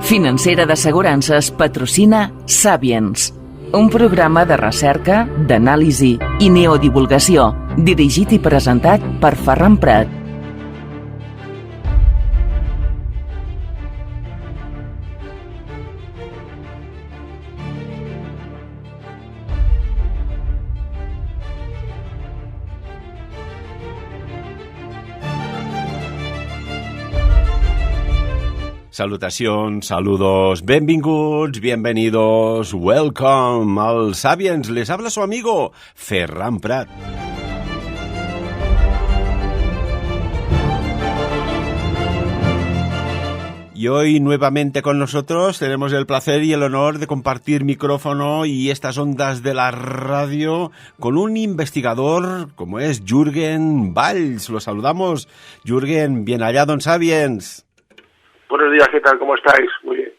Financera d'Assegurances patrocina Sapiens, un programa de recerca, d'anàlisi i neodivulgació, dirigit i presentat per Ferran Prat. Salutacions, saludos, benvinguts, bienvenidos, welcome al Sapiens. Les habla su amigo Ferran Prat. Y hoy nuevamente con nosotros tenemos el placer y el honor de compartir micrófono y estas ondas de la radio con un investigador como es Jürgen Valls. Lo saludamos. Jürgen, bien hallado en Sapiens. Buenos días, ¿qué tal? ¿Cómo estáis? Muy bien.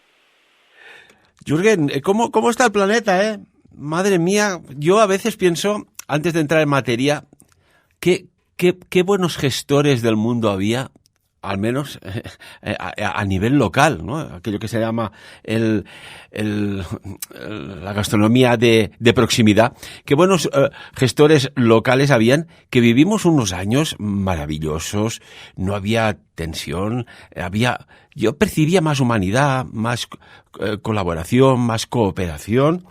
Jürgen, ¿cómo está el planeta, Madre mía, yo a veces pienso, antes de entrar en materia, qué buenos gestores del mundo había, al menos a nivel local, ¿no? Aquello que se llama la gastronomía de proximidad. Qué buenos gestores locales habían, que vivimos unos años maravillosos, no había tensión, yo percibía más humanidad, más colaboración, más cooperación.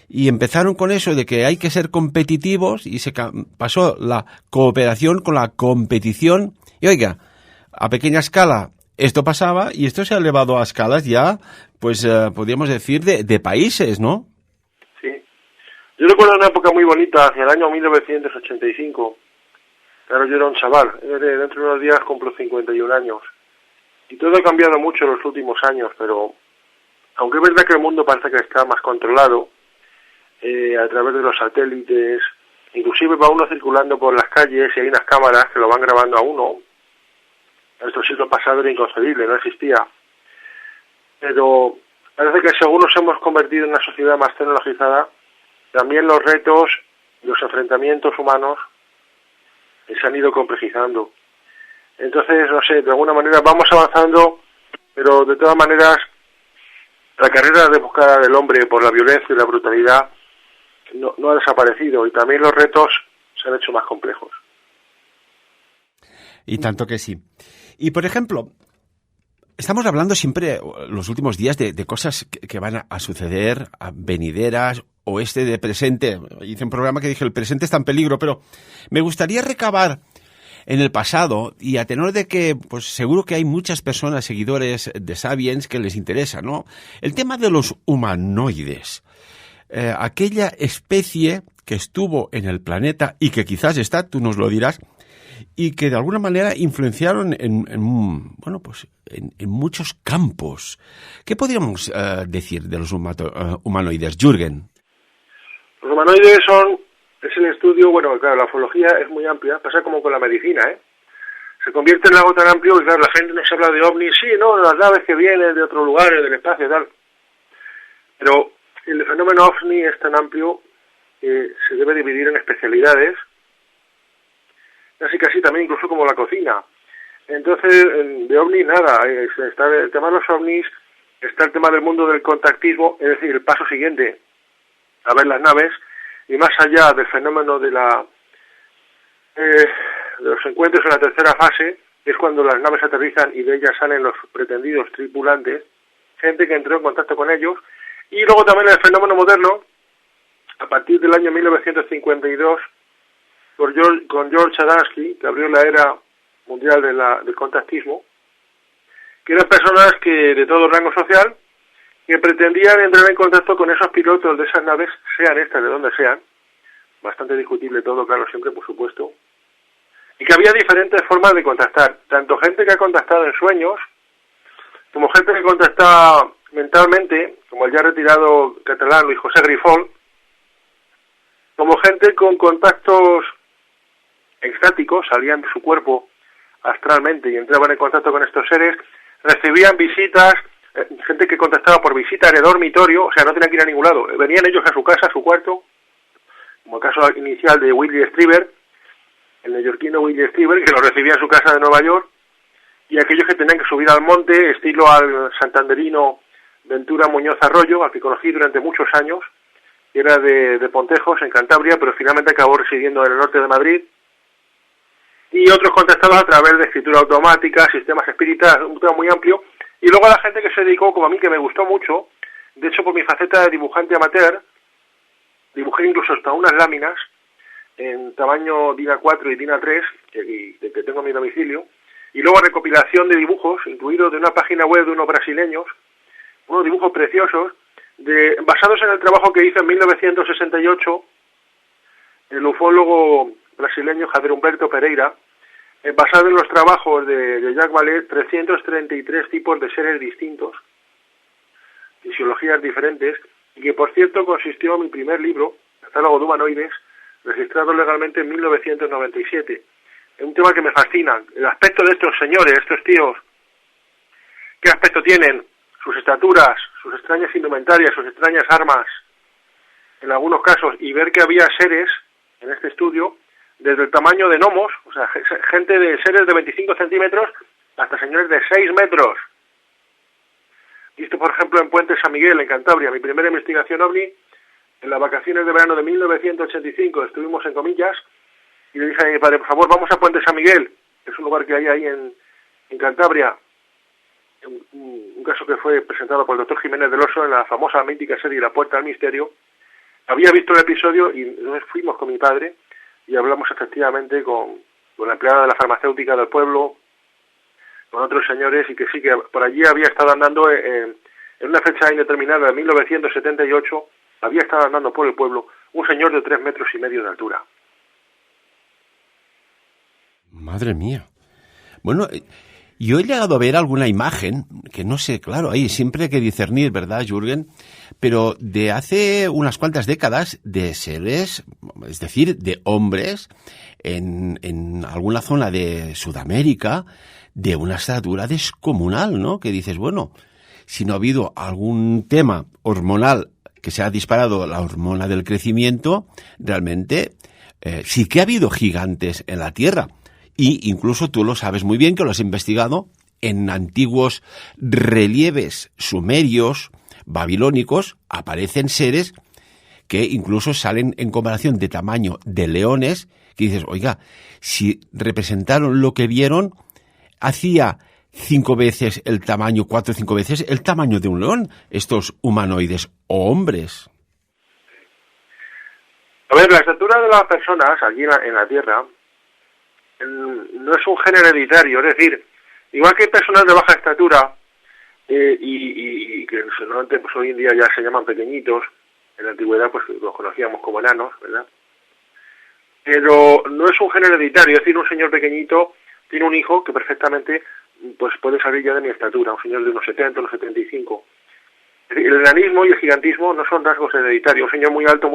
Y empezaron con eso de que hay que ser competitivos y se pasó la cooperación con la competición. Y oiga, a pequeña escala esto pasaba y esto se ha elevado a escalas ya, pues podríamos decir, de países, ¿no? Sí. Yo recuerdo una época muy bonita, hacia el año 1985. Claro, yo era un chaval. Dentro de unos días cumplo 51 años. Y todo ha cambiado mucho en los últimos años, pero aunque es verdad que el mundo parece que está más controlado a través de los satélites, inclusive va uno circulando por las calles y hay unas cámaras que lo van grabando a uno. En nuestro siglo pasado era inconcebible, no existía. Pero parece que según nos hemos convertido en una sociedad más tecnologizada, también los retos y los enfrentamientos humanos se han ido complejizando. Entonces, no sé, de alguna manera vamos avanzando, pero de todas maneras la carrera de búsqueda del hombre por la violencia y la brutalidad no ha desaparecido, y también los retos se han hecho más complejos. Y tanto que sí. Y, por ejemplo, estamos hablando siempre los últimos días de cosas que van a suceder, a venideras, o de presente. Hice un programa que dije, el presente está en peligro, pero me gustaría recabar en el pasado, y a tenor de que, pues seguro que hay muchas personas, seguidores de Sapiens, que les interesa, ¿no? El tema de los humanoides. Aquella especie que estuvo en el planeta y que quizás está, tú nos lo dirás, y que de alguna manera influenciaron en muchos campos. ¿Qué podríamos decir de los humanoides, Jürgen? Los humanoides es el estudio, bueno, claro, la ufología es muy amplia, pasa como con la medicina, Se convierte en algo tan amplio y claro, la gente nos habla de ovnis, sí, no, de las naves que vienen de otros lugares, del espacio y tal. Pero el fenómeno ovni es tan amplio que se debe dividir en especialidades, casi también incluso como la cocina. Entonces, de ovnis nada, está el tema de los ovnis, está el tema del mundo del contactismo, es decir, el paso siguiente a ver las naves, y más allá del fenómeno de los encuentros en la tercera fase, que es cuando las naves aterrizan y de ellas salen los pretendidos tripulantes, gente que entró en contacto con ellos, y luego también el fenómeno moderno, a partir del año 1952, con George Adamski, que abrió la era mundial del contactismo, que eran personas que de todo rango social, que pretendían entrar en contacto con esos pilotos de esas naves, sean estas de donde sean, bastante discutible todo, claro, siempre por supuesto, y que había diferentes formas de contactar, tanto gente que ha contactado en sueños, como gente que contactaba mentalmente, como el ya retirado catalán Luis José Grifol, como gente con contactos extáticos, salían de su cuerpo astralmente y entraban en contacto con estos seres, recibían visitas, gente que contactaba por visita en el dormitorio, o sea, no tenían que ir a ningún lado, venían ellos a su casa, a su cuarto, como el caso inicial de Willie Strieber, el neoyorquino Willie Strieber, que lo recibía en su casa de Nueva York, y aquellos que tenían que subir al monte, estilo al santanderino Ventura Muñoz Arroyo, al que conocí durante muchos años, que era de Pontejos, en Cantabria, pero finalmente acabó residiendo en el norte de Madrid, y otros contactados a través de escritura automática, sistemas espíritas, un tema muy amplio, y luego a la gente que se dedicó, como a mí, que me gustó mucho. De hecho, por mi faceta de dibujante amateur, dibujé incluso hasta unas láminas en tamaño DIN A4 y DIN A3, que tengo en mi domicilio, y luego recopilación de dibujos, incluidos de una página web de unos brasileños, unos dibujos preciosos, basados en el trabajo que hizo en 1968 el ufólogo brasileño Javier Humberto Pereira, basado en los trabajos de Jacques Vallée, 333 tipos de seres distintos, fisiologías diferentes, y que por cierto consistió en mi primer libro, Catálogo de Humanoides, registrado legalmente en 1997. Es un tema que me fascina, el aspecto de estos señores, estos tíos, qué aspecto tienen, sus estaturas, sus extrañas indumentarias, sus extrañas armas, en algunos casos, y ver que había seres en este estudio, desde el tamaño de gnomos, o sea, gente de seres de 25 centímetros, hasta señores de 6 metros. Visto, por ejemplo, en Puente San Miguel, en Cantabria, mi primera investigación ovni, en las vacaciones de verano de 1985, estuvimos en Comillas, y le dije a mi padre, por favor, vamos a Puente San Miguel, que es un lugar que hay ahí en Cantabria, un caso que fue presentado por el doctor Jiménez del Oso en la famosa mítica serie La Puerta al Misterio. Había visto el episodio y entonces fuimos con mi padre y hablamos efectivamente con la empleada de la farmacéutica del pueblo, con otros señores, y que sí, que por allí había estado andando en una fecha indeterminada de 1978, había estado andando por el pueblo un señor de 3,5 metros de altura. Madre mía. Bueno, yo he llegado a ver alguna imagen, que no sé, claro, ahí siempre hay que discernir, ¿verdad, Jürgen? Pero de hace unas cuantas décadas, de seres, es decir, de hombres, en alguna zona de Sudamérica, de una estatura descomunal, ¿no? Que dices, bueno, si no ha habido algún tema hormonal que se ha disparado la hormona del crecimiento, realmente sí que ha habido gigantes en la Tierra. Y incluso tú lo sabes muy bien, que lo has investigado, en antiguos relieves sumerios, babilónicos, aparecen seres que incluso salen en comparación de tamaño de leones, que dices, oiga, si representaron lo que vieron, hacía 5 veces el tamaño, 4 o 5 veces el tamaño de un león, estos humanoides o hombres. A ver, la estatura de las personas aquí en la Tierra no es un gen hereditario, es decir, igual que hay personas de baja estatura y que normalmente pues hoy en día ya se llaman pequeñitos, en la antigüedad pues los conocíamos como enanos, ¿verdad? Pero no es un gen hereditario, es decir, un señor pequeñito tiene un hijo que perfectamente pues puede salir ya de mi estatura, un señor de unos 70, unos 75. Es decir, el enanismo y el gigantismo no son rasgos hereditarios. Un señor muy alto,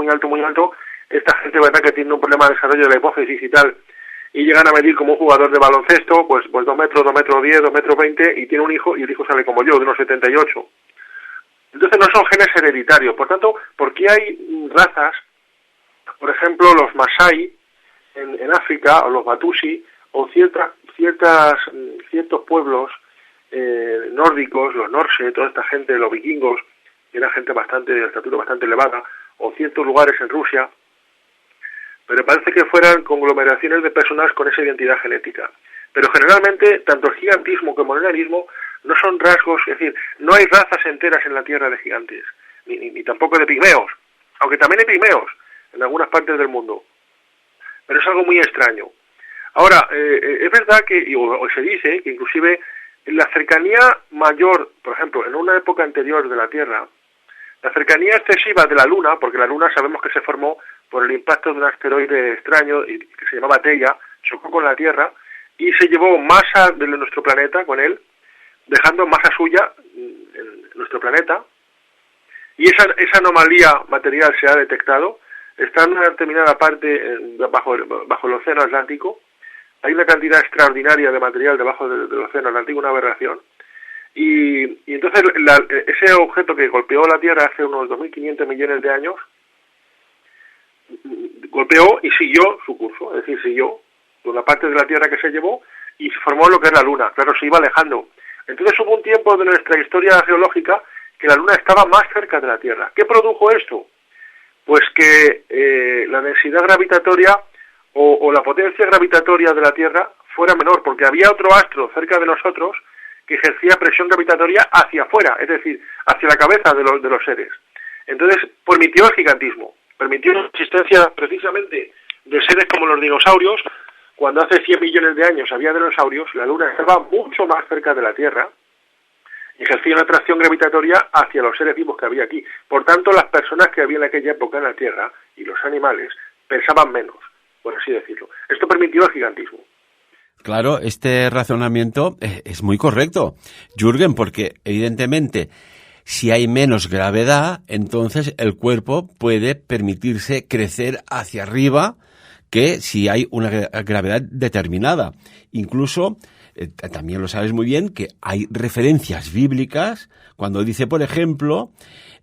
esta gente, ¿verdad?, que tiene un problema de desarrollo de la hipófisis y tal, y llegan a medir como un jugador de baloncesto, pues 2 metros, 2 metros 10, 2 metros 20, y tiene un hijo, y el hijo sale como yo, de unos 78. Entonces no son genes hereditarios. Por tanto, ¿por qué hay razas, por ejemplo, los Masái en África, o los Batusi, o ciertos pueblos nórdicos, los Norse, toda esta gente, los vikingos, que era gente de estatura bastante elevada, o ciertos lugares en Rusia, pero parece que fueran conglomeraciones de personas con esa identidad genética. Pero generalmente, tanto el gigantismo como el enanismo no son rasgos, es decir, no hay razas enteras en la Tierra de gigantes, ni tampoco de pigmeos, aunque también hay pigmeos en algunas partes del mundo. Pero es algo muy extraño. Ahora, es verdad que, o se dice, que inclusive en la cercanía mayor, por ejemplo, en una época anterior de la Tierra, la cercanía excesiva de la Luna, porque la Luna sabemos que se formó por el impacto de un asteroide extraño que se llamaba Teia, chocó con la Tierra y se llevó masa de nuestro planeta con él, dejando masa suya en nuestro planeta, y esa anomalía material se ha detectado. Está en una determinada parte bajo el océano Atlántico. Hay una cantidad extraordinaria de material debajo del océano Atlántico, una aberración. Y entonces ese objeto que golpeó la Tierra hace unos 2.500 millones de años, golpeó y siguió su curso, es decir, siguió por la parte de la Tierra que se llevó y se formó lo que es la Luna. Claro, se iba alejando. Entonces hubo un tiempo de nuestra historia geológica que la Luna estaba más cerca de la Tierra. ¿Qué produjo esto? Pues que la densidad gravitatoria o la potencia gravitatoria de la Tierra fuera menor, porque había otro astro cerca de nosotros que ejercía presión gravitatoria hacia afuera, es decir, hacia la cabeza de los seres. Entonces permitió el gigantismo, permitió la existencia precisamente de seres como los dinosaurios. Cuando hace 100 millones de años había dinosaurios, la Luna estaba mucho más cerca de la Tierra y ejercía una atracción gravitatoria hacia los seres vivos que había aquí. Por tanto, las personas que había en aquella época en la Tierra y los animales pesaban menos, por así decirlo. Esto permitió el gigantismo. Claro, este razonamiento es muy correcto, Jürgen, porque evidentemente si hay menos gravedad, entonces el cuerpo puede permitirse crecer hacia arriba que si hay una gravedad determinada. Incluso, también lo sabes muy bien, que hay referencias bíblicas cuando dice, por ejemplo,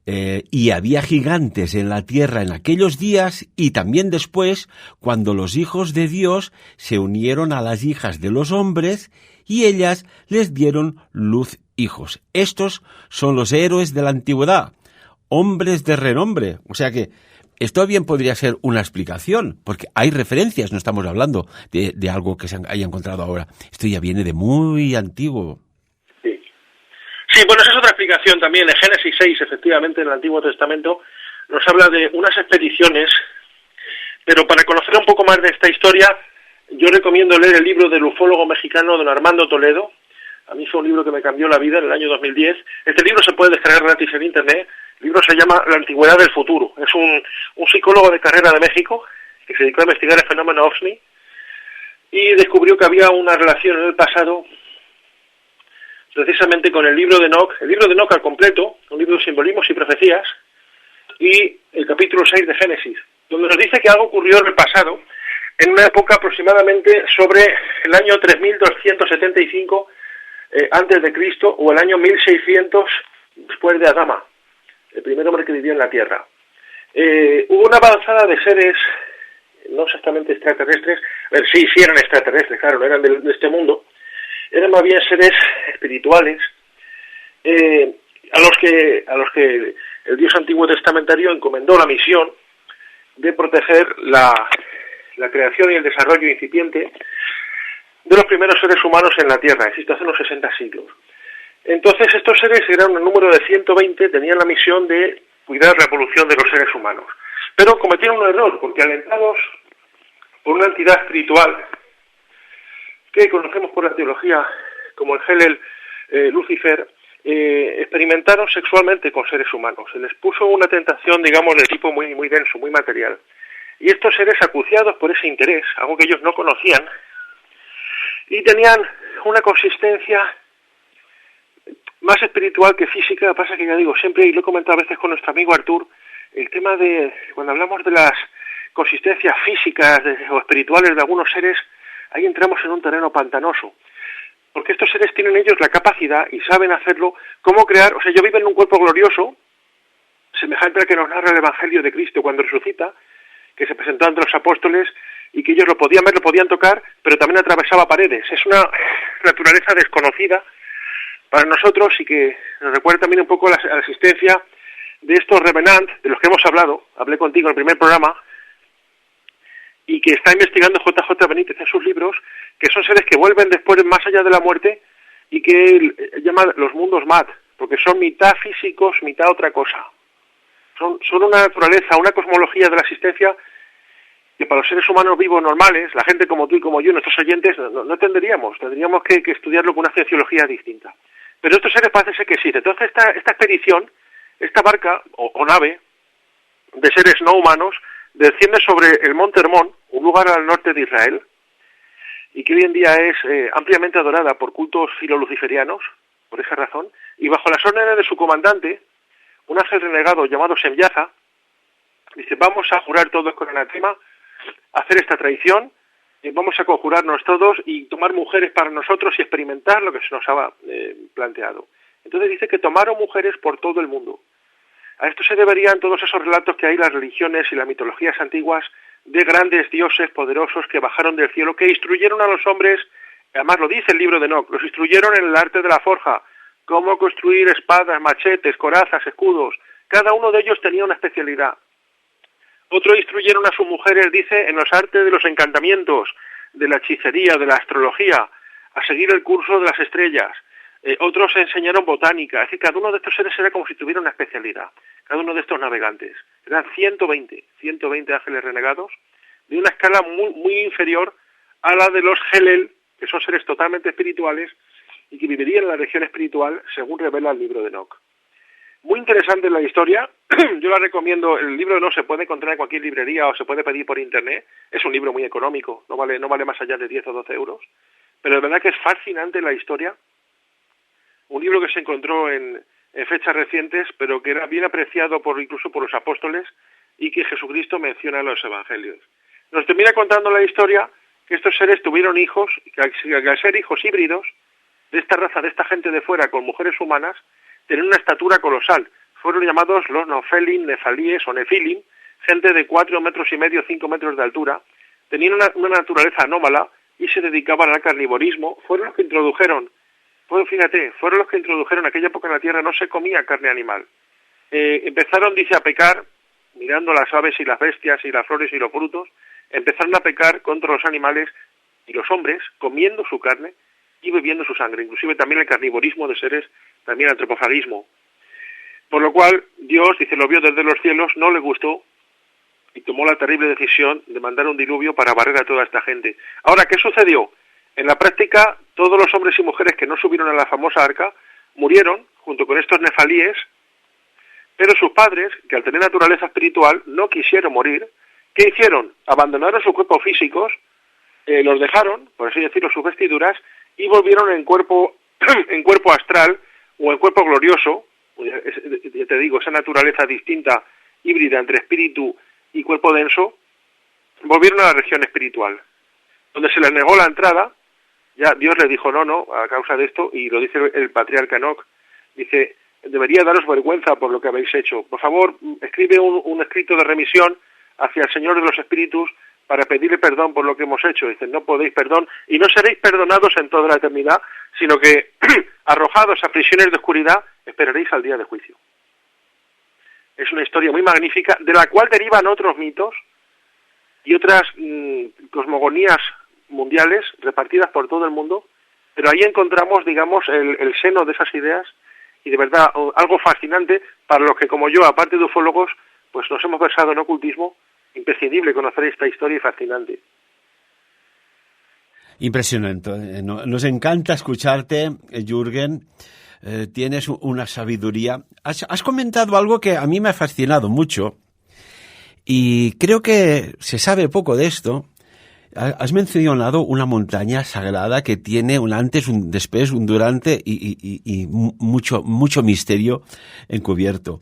y había gigantes en la tierra en aquellos días y también después, cuando los hijos de Dios se unieron a las hijas de los hombres y ellas les dieron luz hijos. Estos son los héroes de la antigüedad, hombres de renombre. O sea que esto bien podría ser una explicación, porque hay referencias, no estamos hablando de algo que se haya encontrado ahora. Esto ya viene de muy antiguo. Sí, bueno, esa es otra explicación también. En Génesis 6, efectivamente, en el Antiguo Testamento, nos habla de unas expediciones, pero para conocer un poco más de esta historia, yo recomiendo leer el libro del ufólogo mexicano don Armando Toledo. A mí fue un libro que me cambió la vida en el año 2010. Este libro se puede descargar gratis en Internet. El libro se llama La Antigüedad del Futuro. Es un psicólogo de carrera de México que se dedicó a investigar el fenómeno OVNI y descubrió que había una relación en el pasado precisamente con el libro de Enoc al completo, un libro de simbolismos y profecías, y el capítulo 6 de Génesis, donde nos dice que algo ocurrió en el pasado, en una época aproximadamente sobre el año 3275 antes de Cristo o el año 1600 después de Adama, el primer hombre que vivió en la Tierra. Hubo una avanzada de seres, no exactamente extraterrestres, sí eran extraterrestres, claro, no eran de este mundo, eran más bien seres espirituales a los que el Dios antiguo testamentario encomendó la misión de proteger la creación y el desarrollo incipiente de los primeros seres humanos en la Tierra, existe hace unos 60 siglos. Entonces estos seres, eran un número de 120, tenían la misión de cuidar la evolución de los seres humanos. Pero cometieron un error, porque alentados por una entidad espiritual que conocemos por la teología como el Hellel Lucifer, experimentaron sexualmente con seres humanos. Se les puso una tentación, digamos, de tipo muy, muy denso, muy material. Y estos seres, acuciados por ese interés, algo que ellos no conocían, y tenían una consistencia más espiritual que física. Lo que pasa es que, ya digo, siempre, y lo he comentado a veces con nuestro amigo Artur, el tema de, cuando hablamos de las consistencias físicas o espirituales de algunos seres, ahí entramos en un terreno pantanoso, porque estos seres tienen ellos la capacidad y saben hacerlo, cómo crear, o sea, ellos viven en un cuerpo glorioso, semejante al que nos narra el Evangelio de Cristo cuando resucita, que se presentó ante los apóstoles y que ellos lo podían ver, lo podían tocar, pero también atravesaba paredes. Es una naturaleza desconocida para nosotros y que nos recuerda también un poco a la existencia de estos Revenant, de los que hemos hablado, hablé contigo en el primer programa, y que está investigando JJ Benítez en sus libros, que son seres que vuelven después más allá de la muerte y que él llama los mundos mat, porque son mitad físicos, mitad otra cosa. Son una naturaleza, una cosmología de la existencia que para los seres humanos vivos normales, la gente como tú y como yo, nuestros oyentes, no tendríamos que estudiarlo con una cienciología distinta. Pero estos seres parece ser que existen. Entonces esta expedición, esta barca o nave de seres no humanos, desciende sobre el Monte Hermón, un lugar al norte de Israel, y que hoy en día es ampliamente adorada por cultos filoluciferianos, por esa razón, y bajo las órdenes de su comandante, un ángel renegado llamado Semyaza, dice, vamos a jurar todos con anatema, hacer esta traición, vamos a conjurarnos todos y tomar mujeres para nosotros y experimentar lo que se nos ha planteado. Entonces dice que tomaron mujeres por todo el mundo. A esto se deberían todos esos relatos que hay en las religiones y las mitologías antiguas de grandes dioses poderosos que bajaron del cielo, que instruyeron a los hombres, además lo dice el libro de Enoc, los instruyeron en el arte de la forja, cómo construir espadas, machetes, corazas, escudos. Cada uno de ellos tenía una especialidad. Otros instruyeron a sus mujeres, dice, en los artes de los encantamientos, de la hechicería, de la astrología, a seguir el curso de las estrellas. Otros enseñaron botánica. Es decir, cada uno de estos seres era como si tuviera una especialidad. Cada uno de estos navegantes. Eran 120 ángeles renegados, de una escala muy inferior a la de los Helel, que son seres totalmente espirituales y que vivirían en la región espiritual, según revela el libro de Enoc. Muy interesante la historia, yo la recomiendo. El libro de Enoc se puede encontrar en cualquier librería o se puede pedir por internet. Es un libro muy económico, no vale más allá de 10 o 12 euros, pero de verdad que es fascinante la historia. Un libro que se encontró en fechas recientes, pero que era bien apreciado incluso por los apóstoles y que Jesucristo menciona en los evangelios. Nos termina contando la historia que estos seres tuvieron hijos, y que al ser hijos híbridos de esta raza, de esta gente de fuera con mujeres humanas, tenían una estatura colosal. Fueron llamados los Nofelim, Nefalíes o Nefilim, gente de 4 metros y medio, 5 metros de altura. Tenían una naturaleza anómala y se dedicaban al carnivorismo. Fueron los que introdujeron en aquella época en la tierra, no se comía carne animal. Empezaron, dice, a pecar, mirando las aves y las bestias y las flores y los frutos, empezaron a pecar contra los animales y los hombres, comiendo su carne y bebiendo su sangre, inclusive también el carnivorismo de seres, también el antropofagismo. Por lo cual Dios, dice, lo vio desde los cielos, no le gustó y tomó la terrible decisión de mandar un diluvio para barrer a toda esta gente. Ahora, ¿qué sucedió? En la práctica, todos los hombres y mujeres que no subieron a la famosa arca murieron junto con estos nefalíes, pero sus padres, que al tener naturaleza espiritual, no quisieron morir. ¿Qué hicieron? Abandonaron sus cuerpos físicos, los dejaron, por así decirlo, sus vestiduras, y volvieron en cuerpo astral o en cuerpo glorioso. Ya te digo, esa naturaleza distinta, híbrida entre espíritu y cuerpo denso, volvieron a la región espiritual, donde se les negó la entrada. Ya Dios les dijo no, a causa de esto, y lo dice el patriarca Enoc, dice, debería daros vergüenza por lo que habéis hecho. Por favor, escribe un escrito de remisión hacia el Señor de los Espíritus para pedirle perdón por lo que hemos hecho. Dicen, no podéis perdón, y no seréis perdonados en toda la eternidad, sino que, arrojados a prisiones de oscuridad, esperaréis al día de juicio. Es una historia muy magnífica, de la cual derivan otros mitos y otras cosmogonías mundiales repartidas por todo el mundo, pero ahí encontramos, digamos, el seno de esas ideas, y de verdad algo fascinante para los que, como yo, aparte de ufólogos, pues nos hemos versado en ocultismo. Imprescindible conocer esta historia y fascinante. Impresionante. Nos encanta escucharte, Jürgen. Tienes una sabiduría. Has comentado algo que a mí me ha fascinado mucho y creo que se sabe poco de esto. Has mencionado una montaña sagrada que tiene un antes, un después, un durante y mucho misterio encubierto.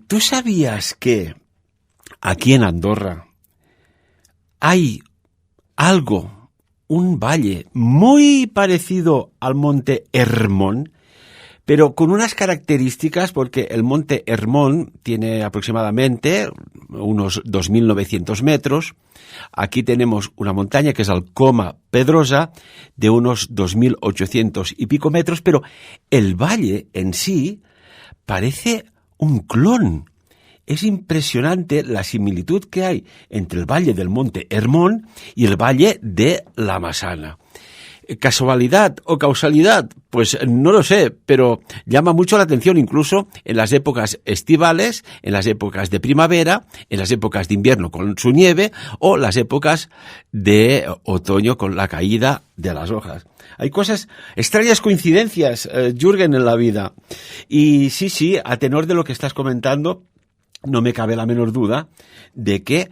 ¿Tú sabías que aquí en Andorra hay un valle muy parecido al monte Hermón, pero con unas características? Porque el monte Hermón tiene aproximadamente unos 2.900 metros. Aquí tenemos una montaña que es Alcoma Pedrosa, de unos 2.800 y pico metros, pero el valle en sí parece un clon. Es impresionante la similitud que hay entre el valle del monte Hermón y el valle de la Massana. ¿Casualidad o causalidad? Pues no lo sé, pero llama mucho la atención, incluso en las épocas estivales, en las épocas de primavera, en las épocas de invierno con su nieve o las épocas de otoño con la caída de las hojas. Hay cosas, extrañas coincidencias, Jürgen, en la vida. Y sí, a tenor de lo que estás comentando, no me cabe la menor duda de que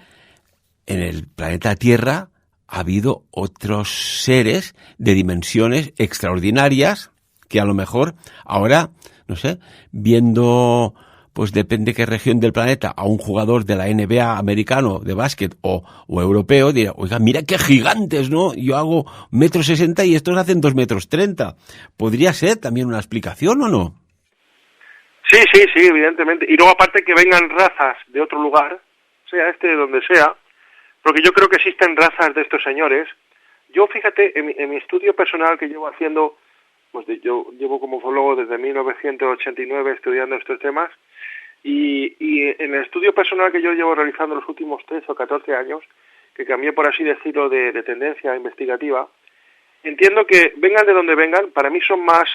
en el planeta Tierra ha habido otros seres de dimensiones extraordinarias que a lo mejor ahora, no sé, viendo, pues depende qué región del planeta, a un jugador de la NBA americano de básquet o europeo, dirá, oiga, mira qué gigantes, ¿no? Yo hago 1,60 m y estos hacen 2,30 m. ¿Podría ser también una explicación o no? Sí, evidentemente. Y luego aparte que vengan razas de otro lugar, sea de donde sea, porque yo creo que existen razas de estos señores. Yo, fíjate, en mi estudio personal que llevo haciendo pues yo llevo como ufólogo desde 1989 estudiando estos temas y en el estudio personal que yo llevo realizando los últimos 13 o 14 años, que cambié, por así decirlo, de tendencia investigativa, entiendo que vengan de donde vengan, para mí son más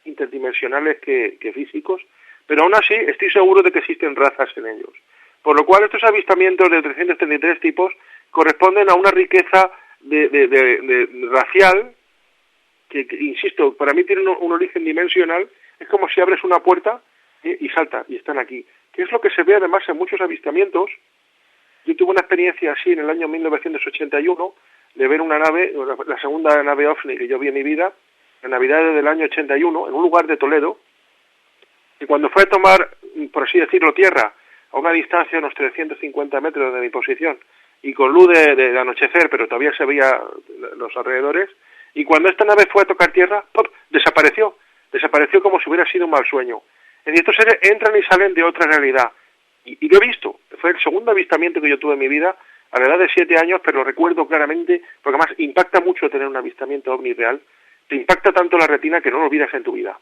interdimensionales que físicos, pero aún así estoy seguro de que existen razas en ellos. Por lo cual estos avistamientos de 333 tipos corresponden a una riqueza de racial que, insisto, para mí tiene un origen dimensional. Es como si abres una puerta y salta, y están aquí. Que es lo que se ve además en muchos avistamientos. Yo tuve una experiencia así en el año 1981, de ver una nave, la segunda nave OVNI que yo vi en mi vida, en Navidad del año 81, en un lugar de Toledo, y cuando fue a tomar, por así decirlo, tierra, a una distancia de unos 350 metros de mi posición, y con luz de anochecer, pero todavía se veía los alrededores, y cuando esta nave fue a tocar tierra, ¡pop!, desapareció como si hubiera sido un mal sueño. Es decir, estos seres entran y salen de otra realidad, y lo he visto. Fue el segundo avistamiento que yo tuve en mi vida, a la edad de 7 años, pero lo recuerdo claramente, porque además impacta mucho tener un avistamiento ovni real, te impacta tanto la retina que no lo olvidas en tu vida.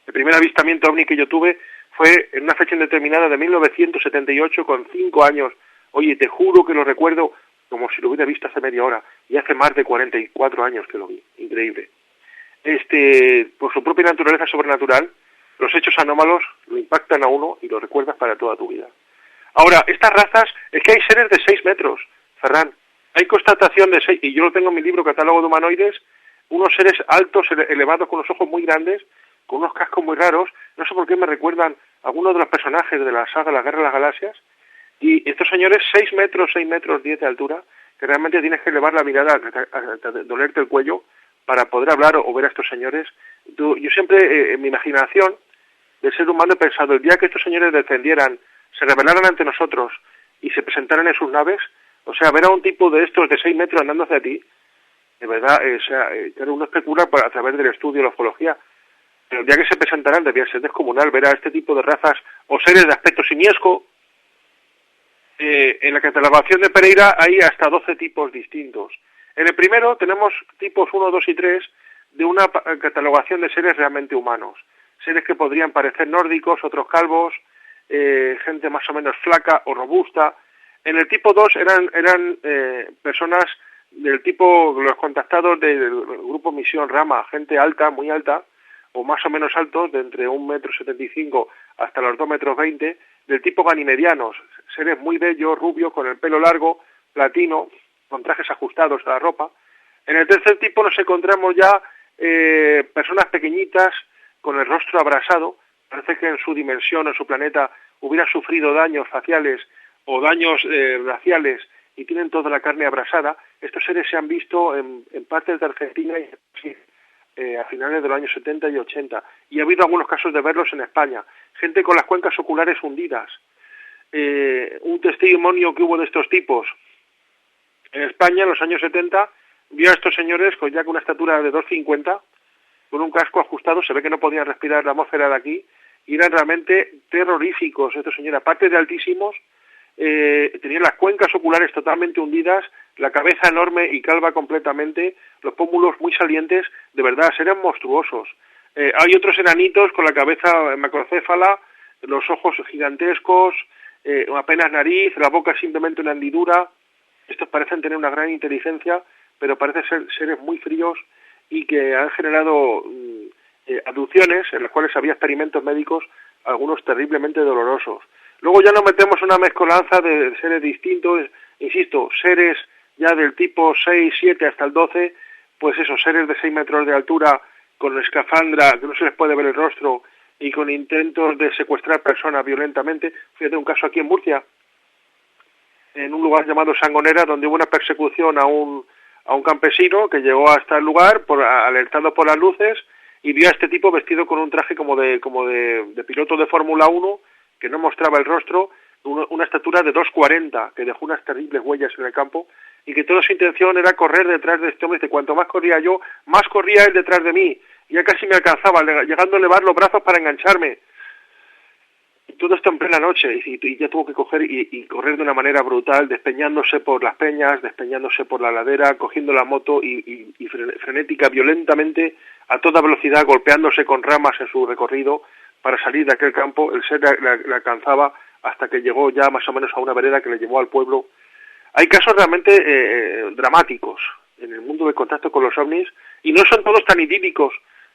El primer avistamiento ovni que yo tuve fue en una fecha indeterminada de 1978, con 5 años. Oye, te juro que lo recuerdo como si lo hubiera visto hace media hora, y hace más de 44 años que lo vi. Increíble. Por su propia naturaleza sobrenatural, los hechos anómalos lo impactan a uno y lo recuerdas para toda tu vida. Ahora, estas razas, es que hay seres de 6 metros, Ferran. Hay constatación de 6, y yo lo tengo en mi libro Catálogo de Humanoides, unos seres altos, elevados, con los ojos muy grandes, con unos cascos muy raros. No sé por qué me recuerdan a algunos de los personajes de la saga La Guerra de las Galaxias. Y estos señores, 6 metros 10 de altura, que realmente tienes que elevar la mirada hasta dolerte el cuello para poder hablar o ver a estos señores. Yo siempre, en mi imaginación del ser humano, he pensado, el día que estos señores descendieran, se rebelaran ante nosotros y se presentaran en sus naves, o sea, ver a un tipo de estos de 6 metros andando hacia ti, de verdad, claro, uno especula a través del estudio de la ufología, pero el día que se presentarán debía ser descomunal ver a este tipo de razas o seres de aspecto simiesco. En la catalogación de Pereira hay hasta 12 tipos distintos. En el primero tenemos tipos 1, 2 y 3 de una catalogación de seres realmente humanos. Seres que podrían parecer nórdicos, otros calvos, gente más o menos flaca o robusta. En el tipo 2 eran personas del tipo, los contactados del grupo Misión Rama, gente alta, muy alta, o más o menos altos, de entre 1,75 m hasta los 2,20 m, del tipo ganimedianos, seres muy bellos, rubios, con el pelo largo, platino, con trajes ajustados a la ropa. En el tercer tipo nos encontramos ya personas pequeñitas, con el rostro abrasado. Parece que en su dimensión, en su planeta, hubieran sufrido daños faciales o daños raciales y tienen toda la carne abrasada. Estos seres se han visto en partes de Argentina y a finales de los años 70 y 80. Y ha habido algunos casos de verlos en España. Gente con las cuencas oculares hundidas. Un testimonio que hubo de estos tipos en España en los años 70 vio a estos señores con una estatura de 2,50, con un casco ajustado. Se ve que no podían respirar la atmósfera de aquí, y eran realmente terroríficos estos señores. Aparte de altísimos, tenían las cuencas oculares totalmente hundidas, la cabeza enorme y calva completamente, los pómulos muy salientes. De verdad, eran monstruosos. Hay otros enanitos con la cabeza macrocéfala, los ojos gigantescos, apenas nariz, la boca simplemente una hendidura. Estos parecen tener una gran inteligencia, pero parecen ser seres muy fríos y que han generado abducciones en las cuales había experimentos médicos, algunos terriblemente dolorosos. Luego ya nos metemos una mezcolanza de seres distintos, insisto, seres ya del tipo 6, 7 hasta el 12, pues esos seres de 6 metros de altura, con escafandra, que no se les puede ver el rostro, y con intentos de secuestrar personas violentamente. Fíjate un caso aquí en Murcia, en un lugar llamado Sangonera, donde hubo una persecución a un campesino que llegó hasta el lugar, alertado por las luces, y vio a este tipo vestido con un traje como de piloto de Fórmula 1, que no mostraba el rostro, una estatura de 2,40, que dejó unas terribles huellas en el campo, y que toda su intención era correr detrás de este hombre. Dice, cuanto más corría yo, más corría él detrás de mí. Ya casi me alcanzaba, llegando a elevar los brazos para engancharme. Y todo esto en plena noche, y ya tuvo que coger y correr de una manera brutal, despeñándose por las peñas, despeñándose por la ladera, cogiendo la moto y frenética, violentamente, a toda velocidad, golpeándose con ramas en su recorrido para salir de aquel campo. El ser le alcanzaba hasta que llegó ya más o menos a una vereda que le llevó al pueblo. Hay casos realmente dramáticos en el mundo del contacto con los ovnis, y no son todos tan idílicos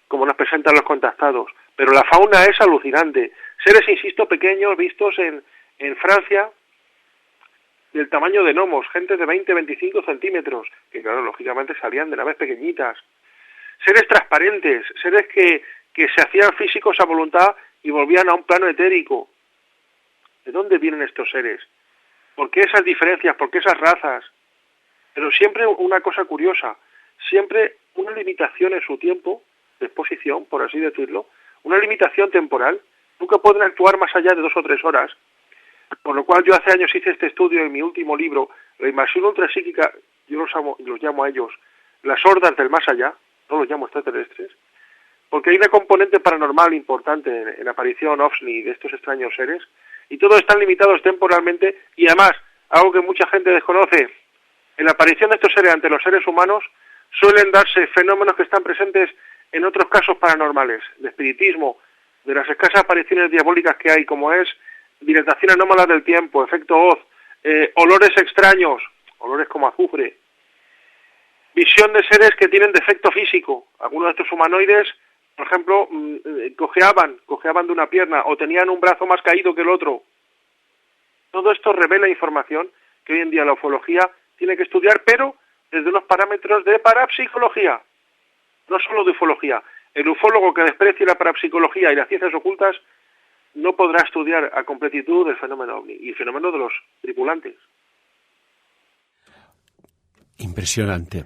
como nos presentan los contactados, pero la fauna es alucinante. Seres, insisto, pequeños, vistos en Francia, del tamaño de gnomos, gente de 20-25 centímetros, que claro, lógicamente salían de naves pequeñitas. Seres transparentes, seres que se hacían físicos a voluntad y volvían a un plano etérico. ¿De dónde vienen estos seres? ¿Por qué esas diferencias? ¿Por qué esas razas? Pero siempre una cosa curiosa, siempre una limitación en su tiempo de exposición, por así decirlo, una limitación temporal. Nunca pueden actuar más allá de 2 o 3 horas. Por lo cual yo hace años hice este estudio en mi último libro, La invasión ultrapsíquica, yo los llamo a ellos las hordas del más allá, no los llamo extraterrestres, porque hay una componente paranormal importante en la aparición ovni de estos extraños seres, y todos están limitados temporalmente, y además, algo que mucha gente desconoce, en la aparición de estos seres ante los seres humanos suelen darse fenómenos que están presentes en otros casos paranormales, de espiritismo, de las escasas apariciones diabólicas que hay, como es dilatación anómala del tiempo, efecto Oz, olores extraños, olores como azufre, visión de seres que tienen defecto físico. Algunos de estos humanoides, por ejemplo, cojeaban de una pierna o tenían un brazo más caído que el otro. Todo esto revela información que hoy en día la ufología tiene que estudiar, pero desde unos parámetros de parapsicología, no solo de ufología. El ufólogo que desprecie la parapsicología y las ciencias ocultas no podrá estudiar a completitud el fenómeno ovni y el fenómeno de los tripulantes. Impresionante.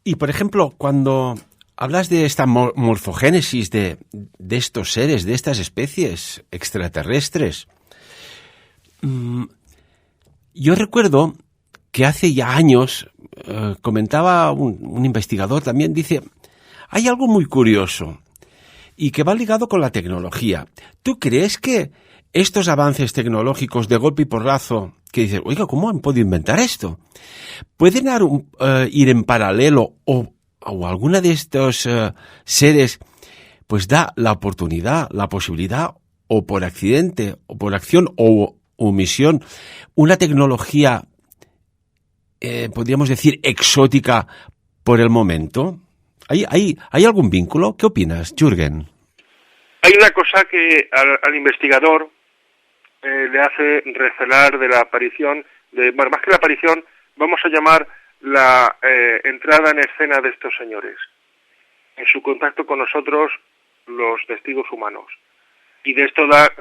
Y, por ejemplo, cuando hablas de esta morfogénesis de estos seres, de estas especies extraterrestres, yo recuerdo que hace ya años, comentaba un investigador también, dice, hay algo muy curioso y que va ligado con la tecnología. ¿Tú crees que estos avances tecnológicos de golpe y porrazo, que dices, oiga, ¿cómo han podido inventar esto? ¿Pueden ir en paralelo o alguna de estos seres pues da la oportunidad, la posibilidad, o por accidente, o por acción o omisión, una tecnología, podríamos decir, exótica por el momento? ¿Hay algún vínculo? ¿Qué opinas, Jürgen? Hay una cosa que al investigador le hace recelar de la aparición, más que la aparición, vamos a llamar la entrada en escena de estos señores, en su contacto con nosotros, los testigos humanos. Y de esto da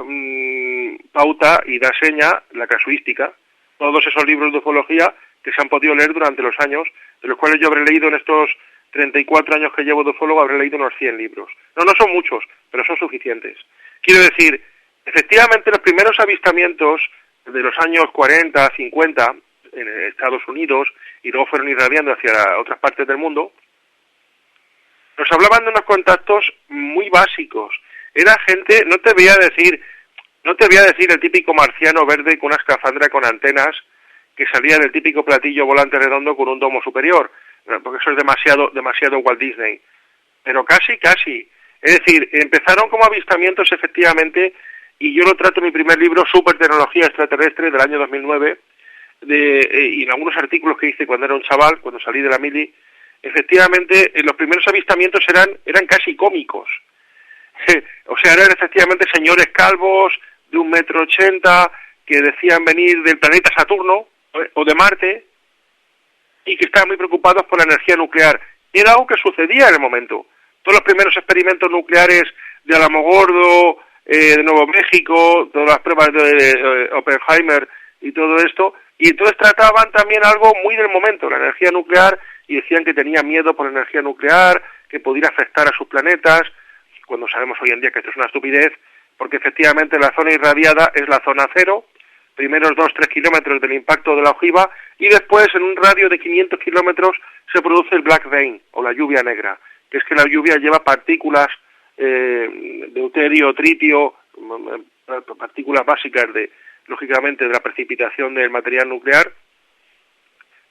pauta y da seña la casuística, todos esos libros de ufología que se han podido leer durante los años, de los cuales yo habré leído en estos 34 años que llevo de ufólogo, habré leído unos 100 libros. No son muchos, pero son suficientes. Quiero decir, efectivamente los primeros avistamientos de los años 40, 50, en Estados Unidos, y luego fueron irradiando hacia otras partes del mundo, nos hablaban de unos contactos muy básicos. Era gente, no te voy a decir el típico marciano verde con una escafandra con antenas que salía del típico platillo volante redondo con un domo superior, porque eso es demasiado Walt Disney. Pero casi. Es decir, empezaron como avistamientos efectivamente, y yo lo trato en mi primer libro, Super Tecnología Extraterrestre, del año 2009, y en algunos artículos que hice cuando era un chaval, cuando salí de la mili. Efectivamente, los primeros avistamientos eran casi cómicos. O sea, eran efectivamente señores calvos de 1,80 m que decían venir del planeta Saturno o de Marte y que estaban muy preocupados por la energía nuclear. Era algo que sucedía en el momento. Todos los primeros experimentos nucleares de Alamogordo, de Nuevo México, todas las pruebas de Oppenheimer y todo esto, y entonces trataban también algo muy del momento, la energía nuclear, y decían que tenían miedo por la energía nuclear, que pudiera afectar a sus planetas, cuando sabemos hoy en día que esto es una estupidez, porque efectivamente la zona irradiada es la zona cero, primeros 2-3 kilómetros del impacto de la ojiva, y después en un radio de 500 kilómetros se produce el black rain, o la lluvia negra, que es que la lluvia lleva partículas de deuterio, tritio, partículas básicas lógicamente de la precipitación del material nuclear,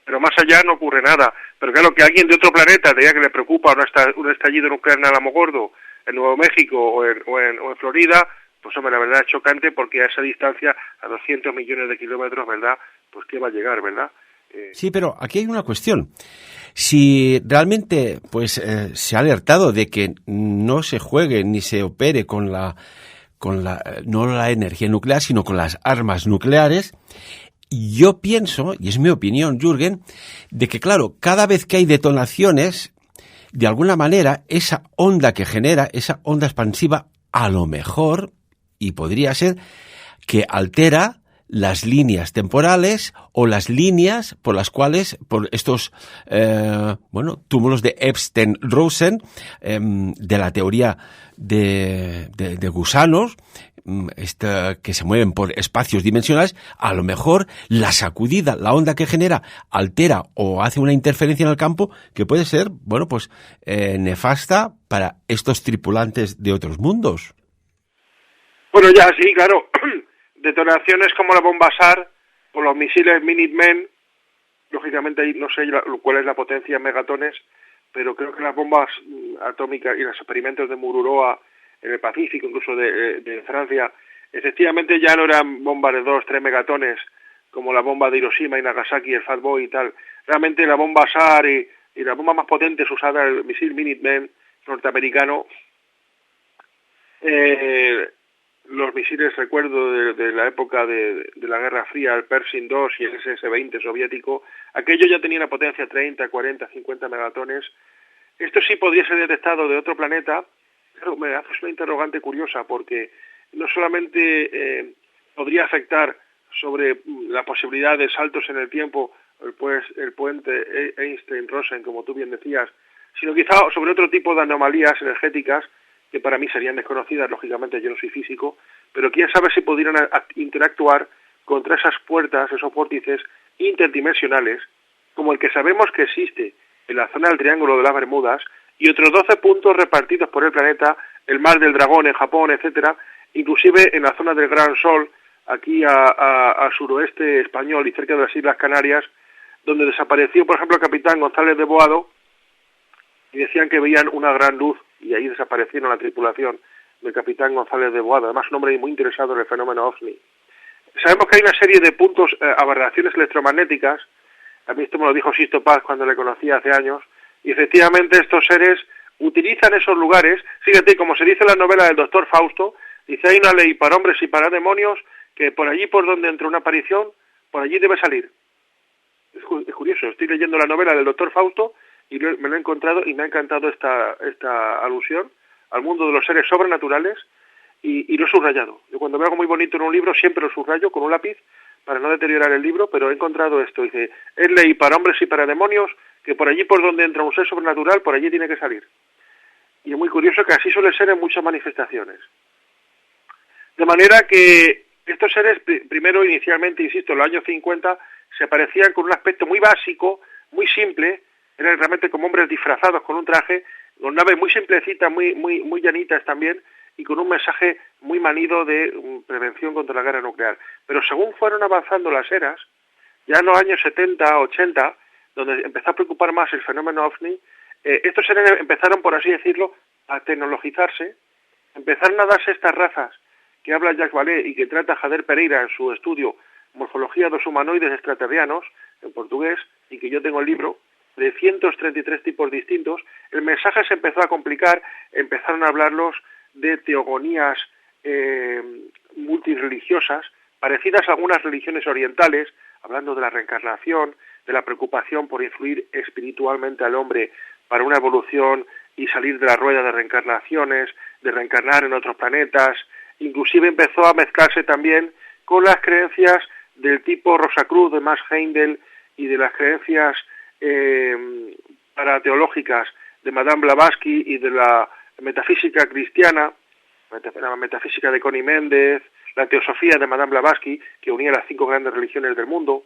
pero más allá no ocurre nada. Pero claro, que alguien de otro planeta diga que le preocupa un estallido nuclear en Alamogordo, en Nuevo México o en Florida, pues hombre, la verdad es chocante, porque a esa distancia, a 200 millones de kilómetros, ¿verdad?, pues ¿qué va a llegar, verdad? Sí, pero aquí hay una cuestión. Si realmente pues se ha alertado de que no se juegue ni se opere con no la energía nuclear, sino con las armas nucleares, yo pienso, y es mi opinión, Jürgen, de que claro, cada vez que hay detonaciones, de alguna manera, esa onda que genera, esa onda expansiva, a lo mejor, y podría ser, que altera las líneas temporales o las líneas por las cuales, por estos túmulos de Epstein-Rosen, de la teoría de gusanos, que se mueven por espacios dimensionales, a lo mejor la sacudida, la onda que genera, altera o hace una interferencia en el campo que puede ser, nefasta para estos tripulantes de otros mundos. Bueno, ya sí, claro. Detonaciones como la bomba SAR o los misiles Minuteman, lógicamente no sé cuál es la potencia en megatones, pero creo que las bombas atómicas y los experimentos de Mururoa en el Pacífico, incluso de Francia, efectivamente ya no eran bombas de 2-3 megatones como la bomba de Hiroshima y Nagasaki, el Fat Boy y tal. Realmente la bomba SAR y la bomba más potente usada, el misil Minuteman norteamericano, los misiles, recuerdo, de la época de la Guerra Fría, el Pershing II y el SS-20 soviético, aquello ya tenía una potencia 30, 40, 50 megatones. Esto sí podría ser detectado de otro planeta, pero me hace una interrogante curiosa, porque no solamente podría afectar sobre la posibilidad de saltos en el tiempo, el puente Einstein-Rosen, como tú bien decías, sino quizá sobre otro tipo de anomalías energéticas que para mí serían desconocidas. Lógicamente yo no soy físico, pero quién sabe si pudieran interactuar contra esas puertas, esos vórtices interdimensionales, como el que sabemos que existe en la zona del Triángulo de las Bermudas, y otros 12 puntos repartidos por el planeta, el Mar del Dragón en Japón, etcétera, inclusive en la zona del Gran Sol, aquí a suroeste español y cerca de las Islas Canarias, donde desapareció, por ejemplo, el capitán González de Boado, y decían que veían una gran luz, y ahí desaparecieron la tripulación del capitán González de Boado, además un hombre muy interesado en el fenómeno OVNI. Sabemos que hay una serie de puntos, aberraciones electromagnéticas. A mí esto me lo dijo Sisto Paz cuando le conocí hace años, y efectivamente estos seres utilizan esos lugares. Fíjate, como se dice en la novela del doctor Fausto, dice, hay una ley para hombres y para demonios, que por allí por donde entra una aparición, por allí debe salir. Es curioso, estoy leyendo la novela del doctor Fausto y me lo he encontrado y me ha encantado esta alusión al mundo de los seres sobrenaturales, y lo he subrayado. Yo cuando veo algo muy bonito en un libro siempre lo subrayo con un lápiz para no deteriorar el libro, pero he encontrado esto. Dice, es ley para hombres y para demonios, que por allí por donde entra un ser sobrenatural, por allí tiene que salir. Y es muy curioso que así suele ser en muchas manifestaciones. De manera que estos seres, primero inicialmente, insisto, en los años 50, se aparecían con un aspecto muy básico, muy simple, eran realmente como hombres disfrazados con un traje, con naves muy simplecitas, muy llanitas también, y con un mensaje muy manido de prevención contra la guerra nuclear. Pero según fueron avanzando las eras, ya en los años 70, 80, donde empezó a preocupar más el fenómeno OVNI, estos seres empezaron, por así decirlo, a tecnologizarse, empezaron a darse estas razas que habla Jacques Vallée y que trata Jader Pereira en su estudio Morfología de los humanoides extraterrianos, en portugués, y que yo tengo el libro, de 133 tipos distintos. El mensaje se empezó a complicar, empezaron a hablarlos de teogonías multireligiosas, parecidas a algunas religiones orientales, hablando de la reencarnación, de la preocupación por influir espiritualmente al hombre para una evolución y salir de la rueda de reencarnaciones, de reencarnar en otros planetas. Inclusive empezó a mezclarse también con las creencias del tipo Rosacruz de Max Heindel y de las creencias parateológicas de Madame Blavatsky y de la metafísica cristiana, la metafísica de Connie Méndez, la teosofía de Madame Blavatsky, que unía las 5 grandes religiones del mundo.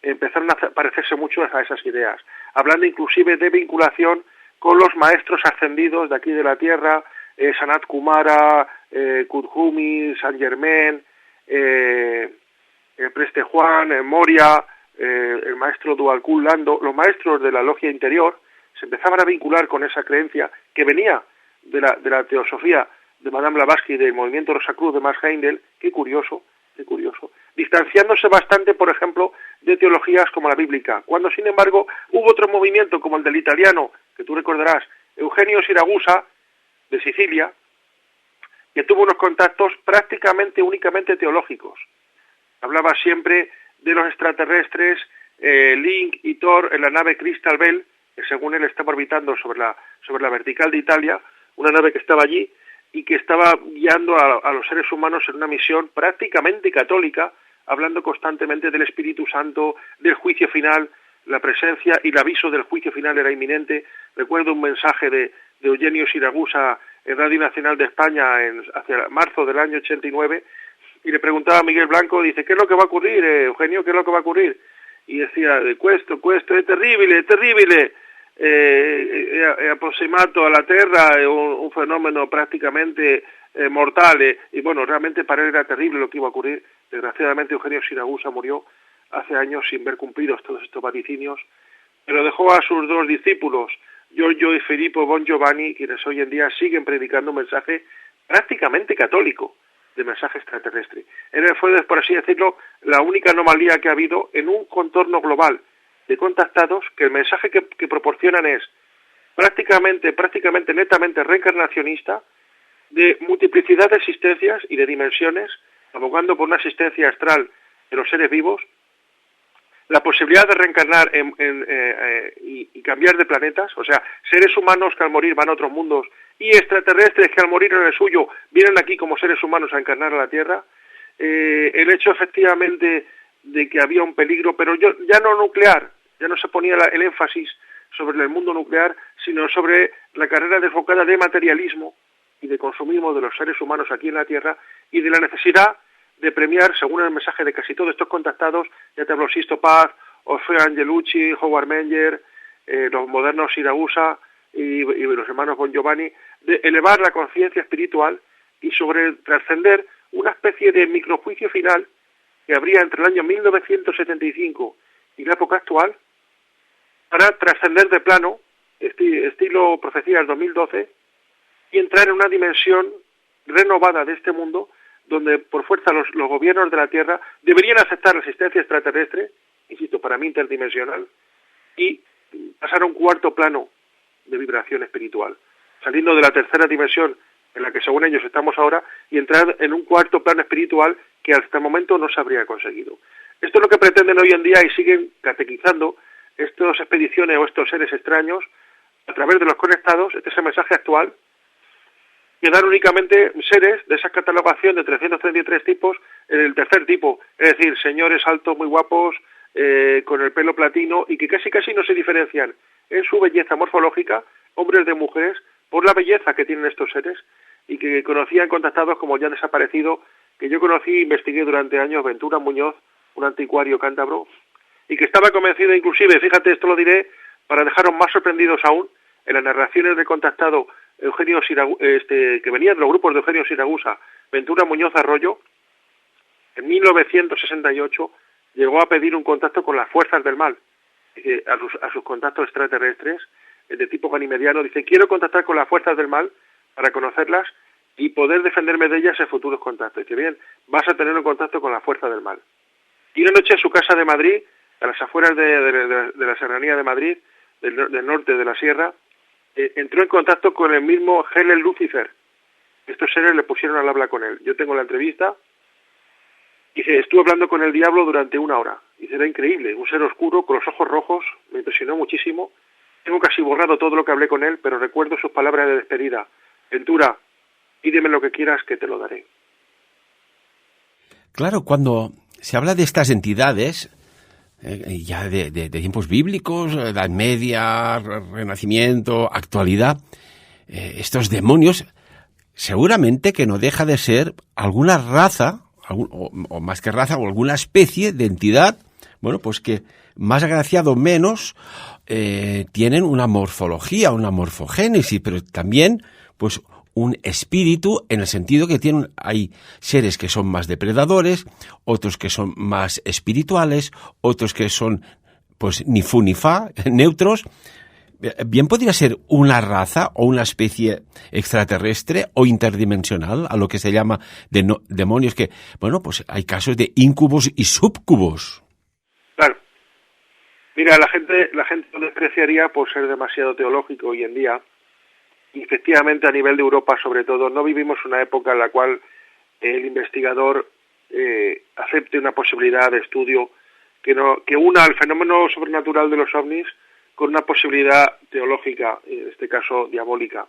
Empezaron a parecerse mucho a esas ideas, hablando inclusive de vinculación con los maestros ascendidos de aquí de la Tierra, Sanat Kumara, Kuthumi, Saint Germain, Preste Juan, Moria, el maestro Dualkun Lando, los maestros de la logia interior se empezaban a vincular con esa creencia que venía de la teosofía de Madame Blavatsky, del movimiento Rosacruz de Max Heindel. Qué curioso, distanciándose bastante, por ejemplo, de teologías como la bíblica, cuando sin embargo hubo otro movimiento como el del italiano, que tú recordarás, Eugenio Siragusa, de Sicilia, que tuvo unos contactos prácticamente únicamente teológicos. Hablaba siempre de los extraterrestres, Link y Thor en la nave Crystal Bell, que según él estaba orbitando sobre la vertical de Italia, una nave que estaba allí y que estaba guiando a los seres humanos en una misión prácticamente católica, hablando constantemente del Espíritu Santo, del juicio final. La presencia y el aviso del juicio final era inminente. Recuerdo un mensaje de Eugenio Siragusa en Radio Nacional de España hacia marzo del año 89, y le preguntaba a Miguel Blanco, dice, ¿qué es lo que va a ocurrir, Eugenio? ¿Qué es lo que va a ocurrir? Y decía, questo è terribile, è approssimato alla Terra, è un fenomeno prácticamente mortal, y bueno, realmente para él era terrible lo que iba a ocurrir. Desgraciadamente Eugenio Siragusa murió hace años sin ver cumplidos todos estos vaticinios, pero dejó a sus dos discípulos, Giorgio y Filippo Bongiovanni, quienes hoy en día siguen predicando un mensaje prácticamente católico de mensaje extraterrestre. Él fue, por así decirlo, la única anomalía que ha habido en un contorno global de contactados, que el mensaje que proporcionan es prácticamente, netamente reencarnacionista, de multiplicidad de existencias y de dimensiones, abogando por una existencia astral de los seres vivos, la posibilidad de reencarnar y cambiar de planetas, o sea, seres humanos que al morir van a otros mundos y extraterrestres que al morir en el suyo vienen aquí como seres humanos a encarnar a la Tierra, el hecho efectivamente de que había un peligro, pero ya no nuclear, ya no se ponía el énfasis sobre el mundo nuclear, sino sobre la carrera desbocada de materialismo y de consumismo de los seres humanos aquí en la Tierra, y de la necesidad de premiar, según el mensaje de casi todos estos contactados, ya te hablo Sisto Paz, Orfeo Angelucci, Howard Menger, los modernos Siragusa y los hermanos Bongiovanni, de elevar la conciencia espiritual y sobre trascender una especie de microjuicio final que habría entre el año 1975 y la época actual, para trascender de plano, estilo Profecía del 2012, y entrar en una dimensión renovada de este mundo, donde por fuerza los gobiernos de la Tierra deberían aceptar la existencia extraterrestre, insisto, para mí interdimensional, y pasar a un cuarto plano de vibración espiritual, saliendo de la tercera dimensión en la que según ellos estamos ahora, y entrar en un cuarto plano espiritual que hasta el momento no se habría conseguido. Esto es lo que pretenden hoy en día y siguen catequizando estas expediciones o estos seres extraños a través de los conectados. Este es el mensaje actual, que dan únicamente seres de esa catalogación de 333 tipos en el tercer tipo, es decir, señores altos, muy guapos, con el pelo platino, y que casi no se diferencian en su belleza morfológica, hombres de mujeres, por la belleza que tienen estos seres, y que conocían contactados como ya desaparecido, que yo conocí e investigué durante años, Ventura Muñoz, un anticuario cántabro, y que estaba convencido inclusive, fíjate, esto lo diré para dejaros más sorprendidos aún, en las narraciones de contactado Eugenio que venía de los grupos de Eugenio Siragusa, Ventura Muñoz Arroyo, en 1968 llegó a pedir un contacto con las fuerzas del mal, a sus contactos extraterrestres, de tipo ganimediano, dice, quiero contactar con las fuerzas del mal para conocerlas y poder defenderme de ellas en futuros contactos. Dice, bien, vas a tener un contacto con la fuerza del mal. Y una noche en su casa de Madrid, a las afueras de la serranía de Madrid, del norte de la sierra, entró en contacto con el mismo Helen Lucifer. Estos seres le pusieron al habla con él. Yo tengo la entrevista. Dice, estuve hablando con el diablo durante 1 hora. Dice, era increíble, un ser oscuro con los ojos rojos, me impresionó muchísimo. Tengo casi borrado todo lo que hablé con él, pero recuerdo sus palabras de despedida. Ventura, pídeme lo que quieras que te lo daré. Claro, cuando se habla de estas entidades, ya de tiempos bíblicos, Edad Media, Renacimiento, actualidad, estos demonios, seguramente que no deja de ser alguna raza, o más que raza, o alguna especie de entidad, bueno, pues que más agraciado o menos tienen una morfología, una morfogénesis, pero también pues un espíritu en el sentido que hay seres que son más depredadores, otros que son más espirituales, otros que son pues ni fu ni fa, neutros. Bien podría ser una raza o una especie extraterrestre o interdimensional, a lo que se llama demonios, que, bueno, pues hay casos de íncubos y subcubos. Claro. Mira, la gente lo despreciaría por ser demasiado teológico hoy en día. Y efectivamente, a nivel de Europa, sobre todo, no vivimos una época en la cual el investigador acepte una posibilidad de estudio que una el fenómeno sobrenatural de los ovnis con una posibilidad teológica, en este caso diabólica.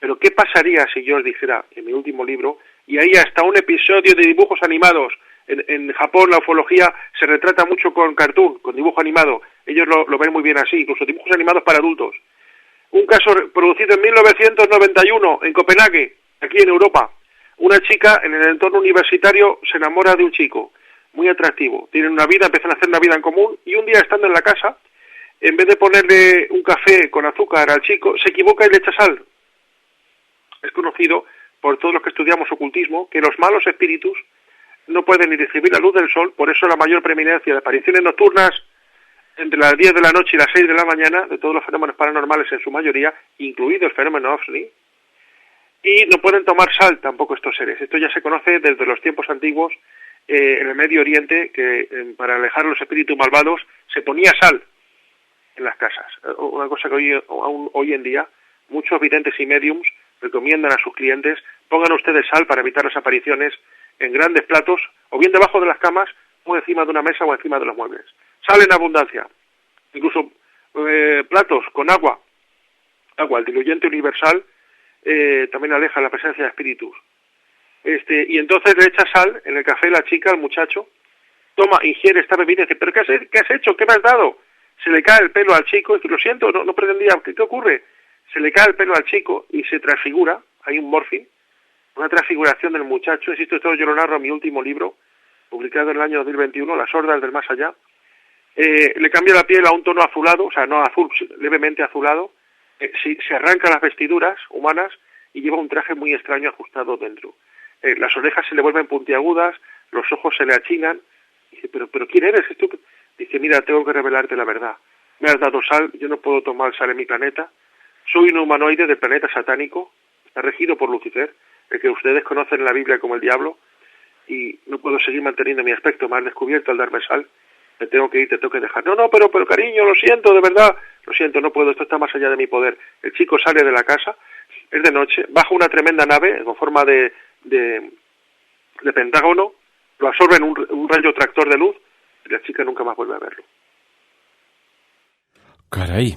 Pero ¿qué pasaría si yo os dijera en mi último libro, y ahí hasta un episodio de dibujos animados? En Japón la ufología se retrata mucho con cartoon, con dibujo animado. Ellos lo ven muy bien así, incluso dibujos animados para adultos. Un caso producido en 1991 en Copenhague, aquí en Europa. Una chica en el entorno universitario se enamora de un chico muy atractivo. Tienen una vida, empiezan a hacer una vida en común y un día estando en la casa, en vez de ponerle un café con azúcar al chico, se equivoca y le echa sal. Es conocido por todos los que estudiamos ocultismo que los malos espíritus no pueden ni recibir la luz del sol, por eso la mayor preeminencia de apariciones nocturnas entre las 10 de la noche y las 6 de la mañana, de todos los fenómenos paranormales en su mayoría, incluido el fenómeno OVNI, y no pueden tomar sal tampoco estos seres. Esto ya se conoce desde los tiempos antiguos en el Medio Oriente, que para alejar a los espíritus malvados se ponía sal en las casas. Una cosa que aún hoy en día muchos videntes y mediums recomiendan a sus clientes: pongan ustedes sal para evitar las apariciones en grandes platos, o bien debajo de las camas, o encima de una mesa o encima de los muebles. Sal en abundancia. Incluso platos con agua, el diluyente universal, también aleja la presencia de espíritus. Y entonces le echa sal en el café la chica al muchacho, toma, ingiere esta bebida y dice: ¿pero qué has hecho? ¿Qué me has dado? Se le cae el pelo al chico y dice: lo siento, no pretendía, ¿qué ocurre? Se le cae el pelo al chico y se transfigura, hay un morphing, una transfiguración del muchacho. Insisto, esto yo lo narro en mi último libro, publicado en el año 2021, Las hordas del más allá. Le cambia la piel a un tono azulado, o sea, no azul, levemente azulado, se arranca las vestiduras humanas y lleva un traje muy extraño ajustado dentro. Las orejas se le vuelven puntiagudas, los ojos se le achinan. Dice: ¿pero quién eres? Dice: mira, tengo que revelarte la verdad. Me has dado sal, yo no puedo tomar sal en mi planeta. Soy un humanoide del planeta satánico, está regido por Lucifer, el que ustedes conocen en la Biblia como el diablo, y no puedo seguir manteniendo mi aspecto. Me has descubierto al darme sal. Me tengo que ir, te tengo que dejar. No, pero cariño, lo siento, de verdad. Lo siento, no puedo, esto está más allá de mi poder. El chico sale de la casa, es de noche, baja una tremenda nave con forma de pentágono, lo absorbe en un rayo tractor de luz y la chica nunca más vuelve a verlo. Caray,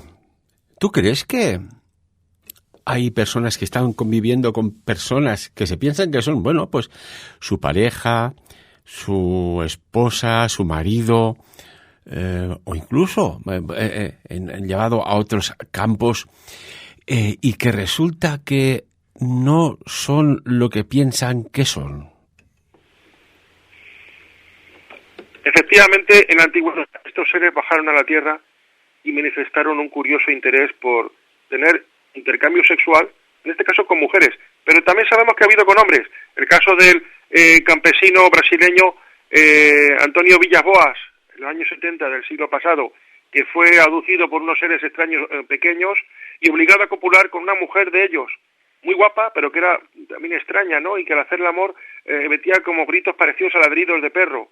¿tú crees que hay personas que están conviviendo con personas que se piensan que son, bueno, pues su pareja, su esposa, su marido, o incluso llevado a otros campos, y que resulta que no son lo que piensan que son? Efectivamente, en la antigüedad estos seres bajaron a la tierra y manifestaron un curioso interés por tener intercambio sexual, en este caso con mujeres, pero también sabemos que ha habido con hombres. El caso del campesino brasileño Antonio Villas Boas, en los años 70 del siglo pasado, que fue aducido por unos seres extraños pequeños y obligado a copular con una mujer de ellos, muy guapa, pero que era también extraña, ¿no? Y que al hacer el amor emitía como gritos parecidos a ladridos de perro.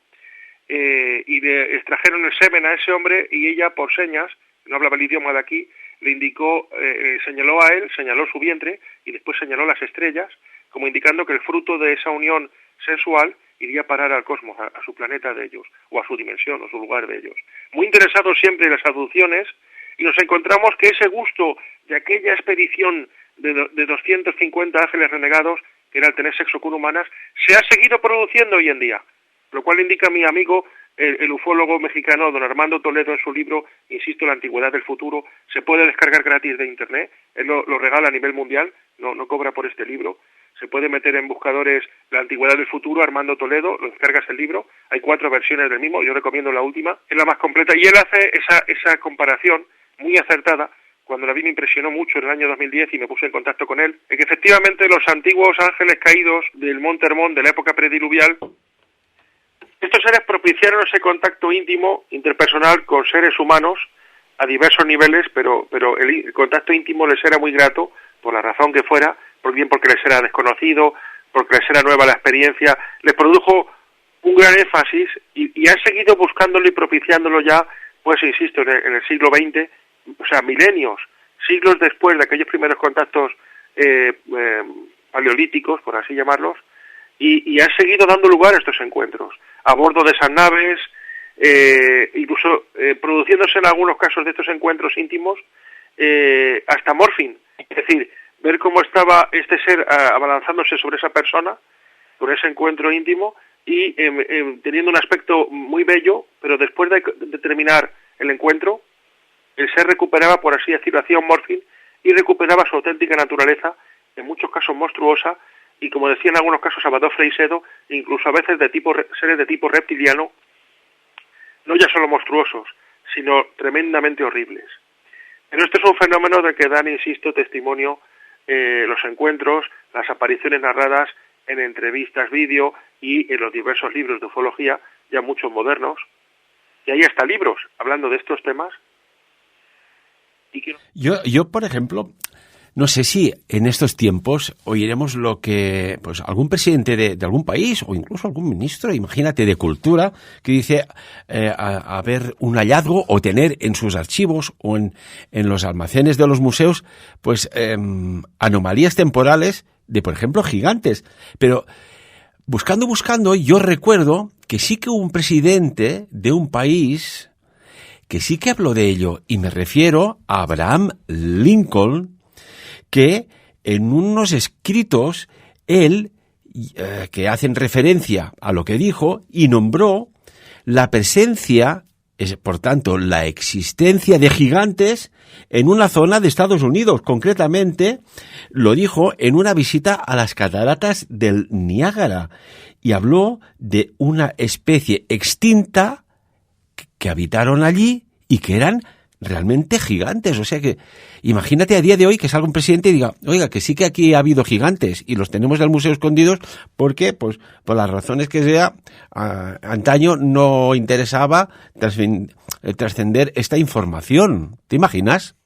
Y le extrajeron el semen a ese hombre y ella, por señas, no hablaba el idioma de aquí, le indicó, señaló a él, señaló su vientre y después señaló las estrellas, como indicando que el fruto de esa unión sensual iría a parar al cosmos, a su planeta de ellos, o a su dimensión, o su lugar de ellos. Muy interesados siempre en las aducciones, y nos encontramos que ese gusto de aquella expedición de 250 ángeles renegados, que era el tener sexo con humanas, se ha seguido produciendo hoy en día, lo cual indica mi amigo, el ufólogo mexicano don Armando Toledo, en su libro, insisto, La antigüedad del futuro. Se puede descargar gratis de internet, él lo regala a nivel mundial, no cobra por este libro. Se puede meter en buscadores La antigüedad del futuro, Armando Toledo, lo descargas el libro, hay 4 versiones del mismo, yo recomiendo la última, es la más completa, y él hace esa comparación muy acertada cuando la vi me impresionó mucho en el año 2010 y me puse en contacto con él, es que efectivamente los antiguos ángeles caídos del Monte Hermón de la época prediluvial, estos seres propiciaron ese contacto íntimo, interpersonal con seres humanos a diversos niveles, pero el contacto íntimo les era muy grato, por la razón que fuera, bien porque les era desconocido, porque les era nueva la experiencia, les produjo un gran énfasis y han seguido buscándolo y propiciándolo ya, pues insisto, en el siglo XX, o sea, milenios, siglos después de aquellos primeros contactos paleolíticos, por así llamarlos, y han seguido dando lugar a estos encuentros, a bordo de esas naves, incluso produciéndose en algunos casos de estos encuentros íntimos, hasta morphing, es decir, ver cómo estaba este ser abalanzándose sobre esa persona, por ese encuentro íntimo, y teniendo un aspecto muy bello, pero después de terminar el encuentro, el ser recuperaba, por así decirlo, hacía un morphing y recuperaba su auténtica naturaleza, en muchos casos monstruosa, y como decía en algunos casos Salvador Freixedo, incluso a veces seres de tipo reptiliano, no ya solo monstruosos, sino tremendamente horribles. Pero este es un fenómeno del que dan, insisto, testimonio los encuentros, las apariciones narradas en entrevistas vídeo y en los diversos libros de ufología, ya muchos modernos, y hay hasta libros hablando de estos temas. Yo, por ejemplo, no sé si en estos tiempos oiremos lo que pues algún presidente de algún país o incluso algún ministro, imagínate, de cultura, que dice haber un hallazgo o tener en sus archivos o en los almacenes de los museos pues anomalías temporales de, por ejemplo, gigantes. Pero buscando, yo recuerdo que sí que hubo un presidente de un país que sí que habló de ello, y me refiero a Abraham Lincoln, que en unos escritos él, que hacen referencia a lo que dijo, y nombró la presencia, por tanto, la existencia de gigantes en una zona de Estados Unidos. Concretamente, lo dijo en una visita a las cataratas del Niágara, y habló de una especie extinta que habitaron allí y que eran realmente gigantes. O sea que imagínate a día de hoy que salga un presidente y diga, oiga, que sí que aquí ha habido gigantes y los tenemos en el museo escondidos porque, pues, por las razones que sea, antaño no interesaba trascender esta información. ¿Te imaginas?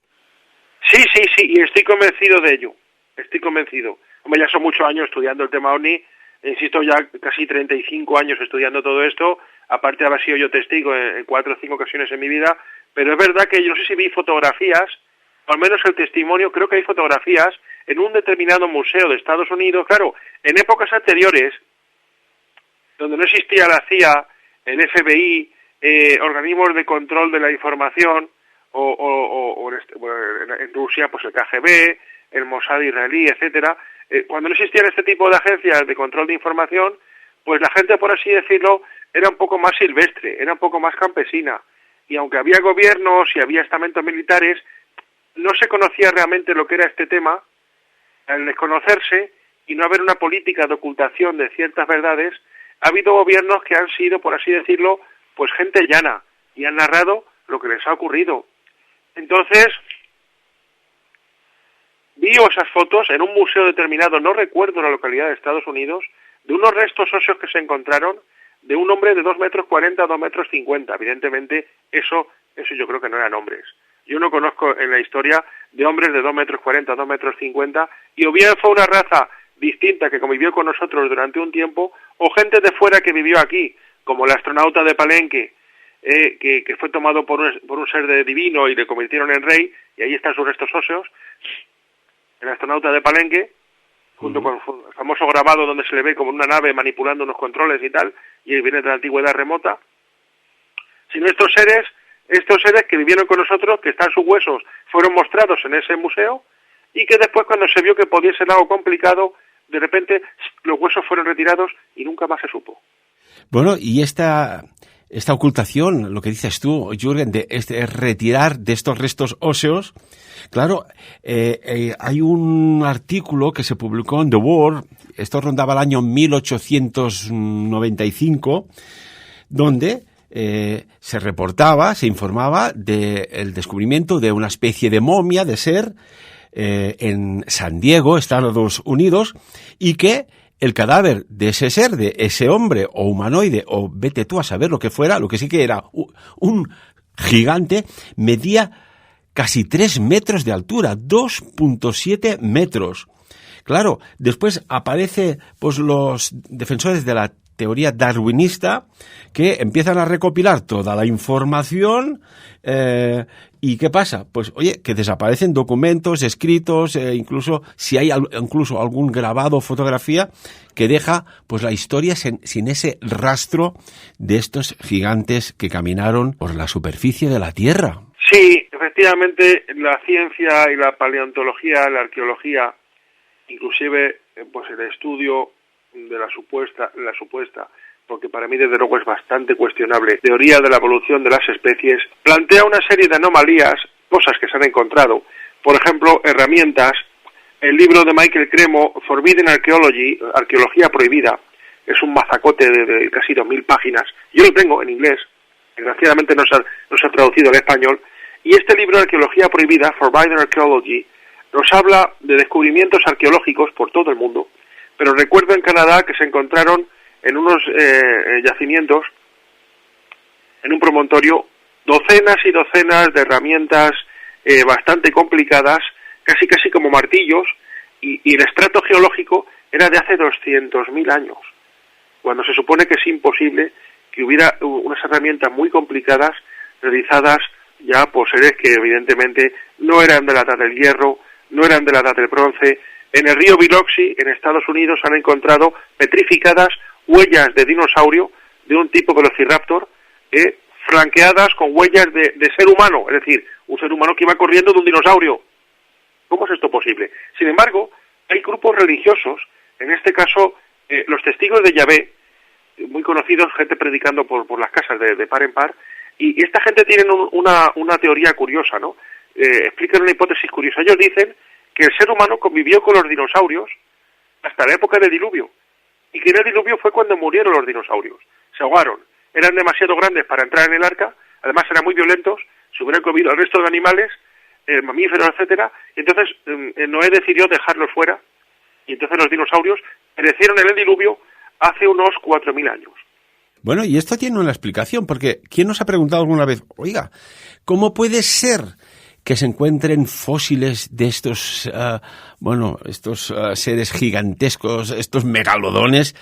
Sí, y estoy convencido de ello. Estoy convencido. Hombre, ya son muchos años estudiando el tema OVNI, insisto, ya casi 35 años estudiando todo esto, aparte de haber sido yo testigo en 4 o 5 ocasiones en mi vida, pero es verdad que yo no sé si vi fotografías, al menos el testimonio, creo que hay fotografías en un determinado museo de Estados Unidos, claro, en épocas anteriores, donde no existía la CIA, el FBI, organismos de control de la información, en Rusia, pues el KGB, el Mossad israelí, etcétera, cuando no existían este tipo de agencias de control de información, pues la gente, por así decirlo, era un poco más silvestre, era un poco más campesina, y aunque había gobiernos y había estamentos militares, no se conocía realmente lo que era este tema. Al desconocerse y no haber una política de ocultación de ciertas verdades, ha habido gobiernos que han sido, por así decirlo, pues gente llana, y han narrado lo que les ha ocurrido. Entonces, vi esas fotos en un museo determinado, no recuerdo la localidad de Estados Unidos, de unos restos óseos que se encontraron de un hombre de 2,40 metros a 2,50 metros. Evidentemente, eso yo creo que no eran hombres. Yo no conozco en la historia de hombres de 2,40 metros a 2,50 metros, y o bien fue una raza distinta que convivió con nosotros durante un tiempo, o gente de fuera que vivió aquí, como el astronauta de Palenque, que fue tomado por un ser divino y le convirtieron en rey, y ahí están sus restos óseos. El astronauta de Palenque, junto con el famoso grabado donde se le ve como una nave manipulando unos controles y tal, y viene de la antigüedad remota, sino estos seres que vivieron con nosotros, que están sus huesos, fueron mostrados en ese museo, y que después, cuando se vio que podía ser algo complicado, de repente los huesos fueron retirados y nunca más se supo. Bueno, y esta ocultación, lo que dices tú, Jürgen, de retirar de estos restos óseos, claro, hay un artículo que se publicó en The World, esto rondaba el año 1895, donde se reportaba, se informaba del descubrimiento de una especie de momia de ser en San Diego, Estados Unidos, y que el cadáver de ese ser, de ese hombre o humanoide, o vete tú a saber lo que fuera, lo que sí que era un gigante, medía casi 3 metros de altura, 2.7 metros. Claro, después aparece pues los defensores de la teoría darwinista que empiezan a recopilar toda la información y ¿qué pasa? Pues oye, que desaparecen documentos, escritos, incluso si hay incluso algún grabado o fotografía que deja pues la historia sin ese rastro de estos gigantes que caminaron por la superficie de la Tierra. Sí, efectivamente, la ciencia y la paleontología, la arqueología, inclusive pues el estudio de la supuesta, porque para mí desde luego es bastante cuestionable, teoría de la evolución de las especies, plantea una serie de anomalías, cosas que se han encontrado, por ejemplo, herramientas. El libro de Michael Cremo, Forbidden Archaeology, Arqueología Prohibida, es un mazacote de casi 2000 páginas. Yo lo tengo en inglés, desgraciadamente no se ha traducido al español, y este libro de Arqueología Prohibida, Forbidden Archaeology, nos habla de descubrimientos arqueológicos por todo el mundo, pero recuerdo en Canadá que se encontraron en unos yacimientos, en un promontorio, docenas y docenas de herramientas bastante complicadas, casi como martillos, y el estrato geológico era de hace 200.000 años, cuando se supone que es imposible que hubiera unas herramientas muy complicadas realizadas ya por seres que evidentemente no eran de la edad del hierro, no eran de la edad del bronce. En el río Biloxi, en Estados Unidos, han encontrado petrificadas huellas de dinosaurio de un tipo Velociraptor, flanqueadas con huellas de ser humano, es decir, un ser humano que iba corriendo de un dinosaurio. ¿Cómo es esto posible? Sin embargo, hay grupos religiosos, en este caso los testigos de Yahvé, muy conocidos, gente predicando por las casas de par en par, y esta gente tiene una teoría curiosa, ¿no? Explican una hipótesis curiosa. Ellos dicen que el ser humano convivió con los dinosaurios hasta la época del diluvio, y que en el diluvio fue cuando murieron los dinosaurios. Se ahogaron, eran demasiado grandes para entrar en el arca, además eran muy violentos, se hubieran comido al resto de animales, mamíferos, etcétera, y entonces Noé decidió dejarlos fuera, y entonces los dinosaurios perecieron en el diluvio hace unos 4.000 años. Bueno, y esto tiene una explicación, porque ¿quién nos ha preguntado alguna vez, oiga, ¿cómo puede ser que se encuentren fósiles de estos, estos seres gigantescos, estos megalodones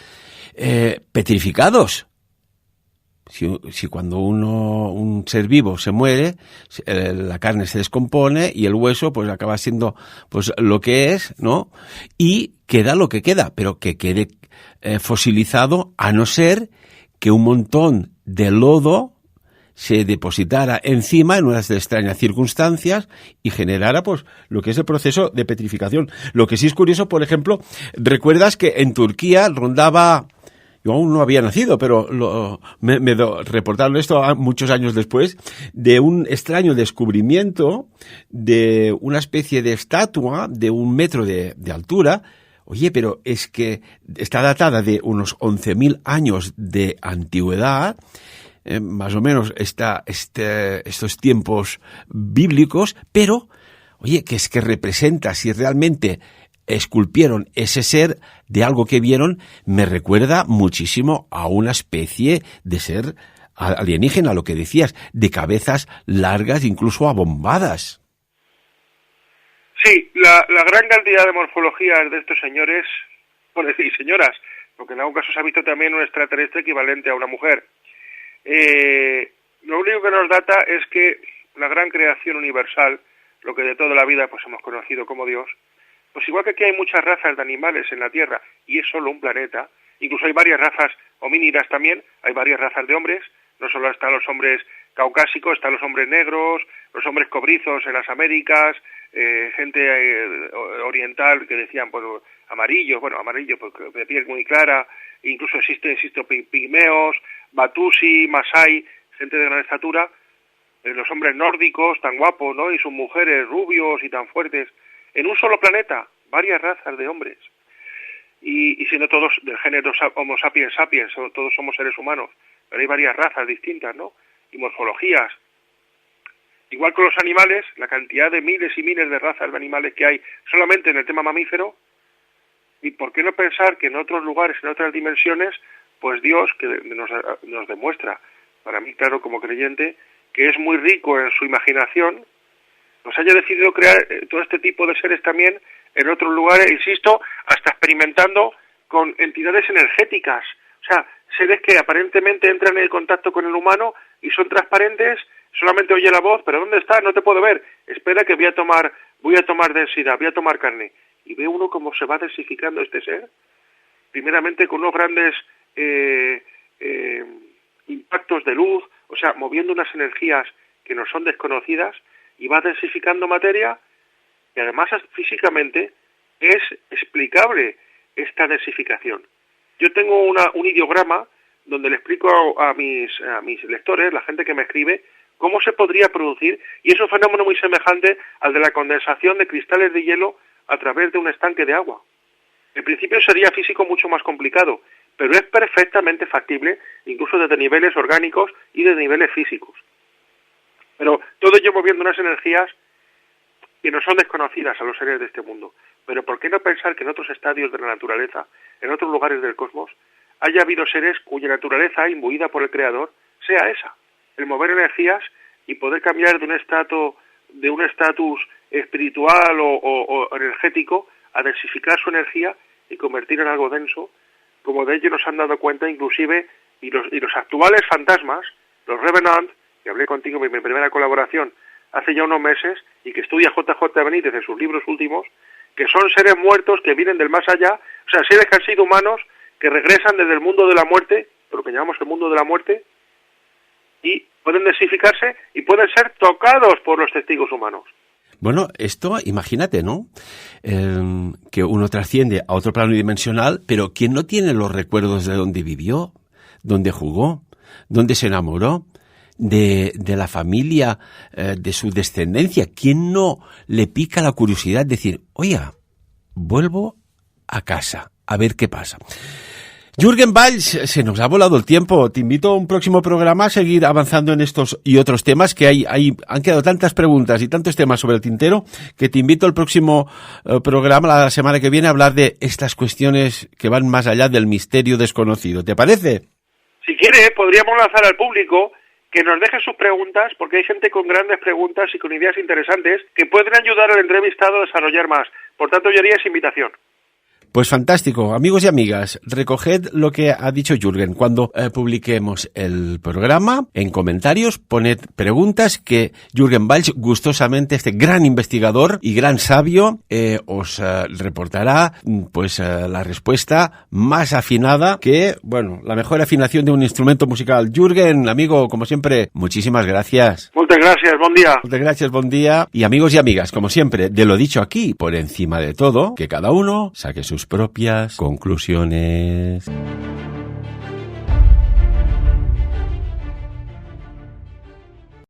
petrificados? Si cuando un ser vivo se muere, la carne se descompone y el hueso pues acaba siendo pues lo que es, ¿no? Y queda lo que queda, pero que quede fosilizado, a no ser que un montón de lodo se depositara encima en unas extrañas circunstancias y generara pues lo que es el proceso de petrificación. Lo que sí es curioso, por ejemplo, recuerdas que en Turquía rondaba, yo aún no había nacido, pero me reportaron esto muchos años después, de un extraño descubrimiento de una especie de estatua de 1 metro de altura. Oye, pero es que está datada de unos 11.000 años de antigüedad, más o menos estos tiempos bíblicos, pero, oye, que es que representa, si realmente esculpieron ese ser de algo que vieron, me recuerda muchísimo a una especie de ser alienígena, lo que decías, de cabezas largas, incluso abombadas. Sí, la gran cantidad de morfologías de estos señores, bueno, y señoras, porque en algún caso se ha visto también un extraterrestre equivalente a una mujer. Lo único que nos data es que la gran creación universal, lo que de toda la vida pues hemos conocido como Dios, pues igual que aquí hay muchas razas de animales en la Tierra y es solo un planeta, incluso hay varias razas homínidas también, hay varias razas de hombres, no solo están los hombres caucásicos, están los hombres negros, los hombres cobrizos en las Américas, gente oriental que decían pues amarillos porque de piel muy clara, incluso existen pigmeos, batusi, masai, gente de gran estatura, los hombres nórdicos tan guapos, ¿no? Y sus mujeres rubios y tan fuertes, en un solo planeta, varias razas de hombres. y siendo todos del género Homo sapiens sapiens, todos somos seres humanos, pero hay varias razas distintas, ¿no? Y morfologías. Igual con los animales, la cantidad de miles y miles de razas de animales que hay solamente en el tema mamífero, y por qué no pensar que en otros lugares, en otras dimensiones, pues Dios, que nos demuestra, para mí claro como creyente, que es muy rico en su imaginación, nos haya decidido crear todo este tipo de seres también en otros lugares, insisto, hasta experimentando con entidades energéticas, o sea, seres que aparentemente entran en contacto con el humano y son transparentes, solamente oye la voz, pero ¿dónde está? No te puedo ver, espera que voy a tomar densidad, voy a tomar carne, y ve uno cómo se va densificando este ser, primeramente con unos grandes impactos de luz, o sea, moviendo unas energías que nos son desconocidas, y va densificando materia, y además físicamente es explicable esta densificación. Yo tengo un ideograma donde le explico a mis lectores, la gente que me escribe, cómo se podría producir, y es un fenómeno muy semejante al de la condensación de cristales de hielo a través de un estanque de agua. En principio sería físico mucho más complicado, pero es perfectamente factible, incluso desde niveles orgánicos y de niveles físicos. Pero todo ello moviendo unas energías que no son desconocidas a los seres de este mundo. Pero ¿por qué no pensar que en otros estadios de la naturaleza, en otros lugares del cosmos, haya habido seres cuya naturaleza, imbuida por el Creador, sea esa, el mover energías y poder cambiar de un estatus espiritual o energético a densificar su energía y convertir en algo denso, como de ello nos han dado cuenta inclusive, y los actuales fantasmas, los Revenant, que hablé contigo en mi primera colaboración hace ya unos meses, y que estudia JJ Benítez en sus libros últimos, que son seres muertos que vienen del más allá, o sea, seres que han sido humanos, que regresan desde el mundo de la muerte, lo que llamamos el mundo de la muerte, y pueden densificarse y pueden ser tocados por los testigos humanos. Bueno, esto, imagínate, ¿no? Que uno trasciende a otro plano dimensional, pero ¿quién no tiene los recuerdos de dónde vivió, dónde jugó, dónde se enamoró, de la familia, de su descendencia? ¿Quién no le pica la curiosidad de decir, oiga, vuelvo a casa, a ver qué pasa? Jürgen Valls, se nos ha volado el tiempo. Te invito a un próximo programa a seguir avanzando en estos y otros temas, que han quedado tantas preguntas y tantos temas sobre el tintero, que te invito al próximo programa, la semana que viene, a hablar de estas cuestiones que van más allá del misterio desconocido. ¿Te parece? Si quiere, podríamos lanzar al público que nos deje sus preguntas, porque hay gente con grandes preguntas y con ideas interesantes que pueden ayudar al entrevistado a desarrollar más. Por tanto, yo haría esa invitación. Pues fantástico. Amigos y amigas, recoged lo que ha dicho Jürgen. Cuando publiquemos el programa, en comentarios poned preguntas que Jürgen Valls, gustosamente, este gran investigador y gran sabio, os reportará pues la respuesta más afinada que, bueno, la mejor afinación de un instrumento musical. Jürgen, amigo, como siempre, muchísimas gracias. Muchas gracias, buen día. Muchas gracias, buen día. Y amigos y amigas, como siempre, de lo dicho aquí, por encima de todo, que cada uno saque sus propias conclusiones.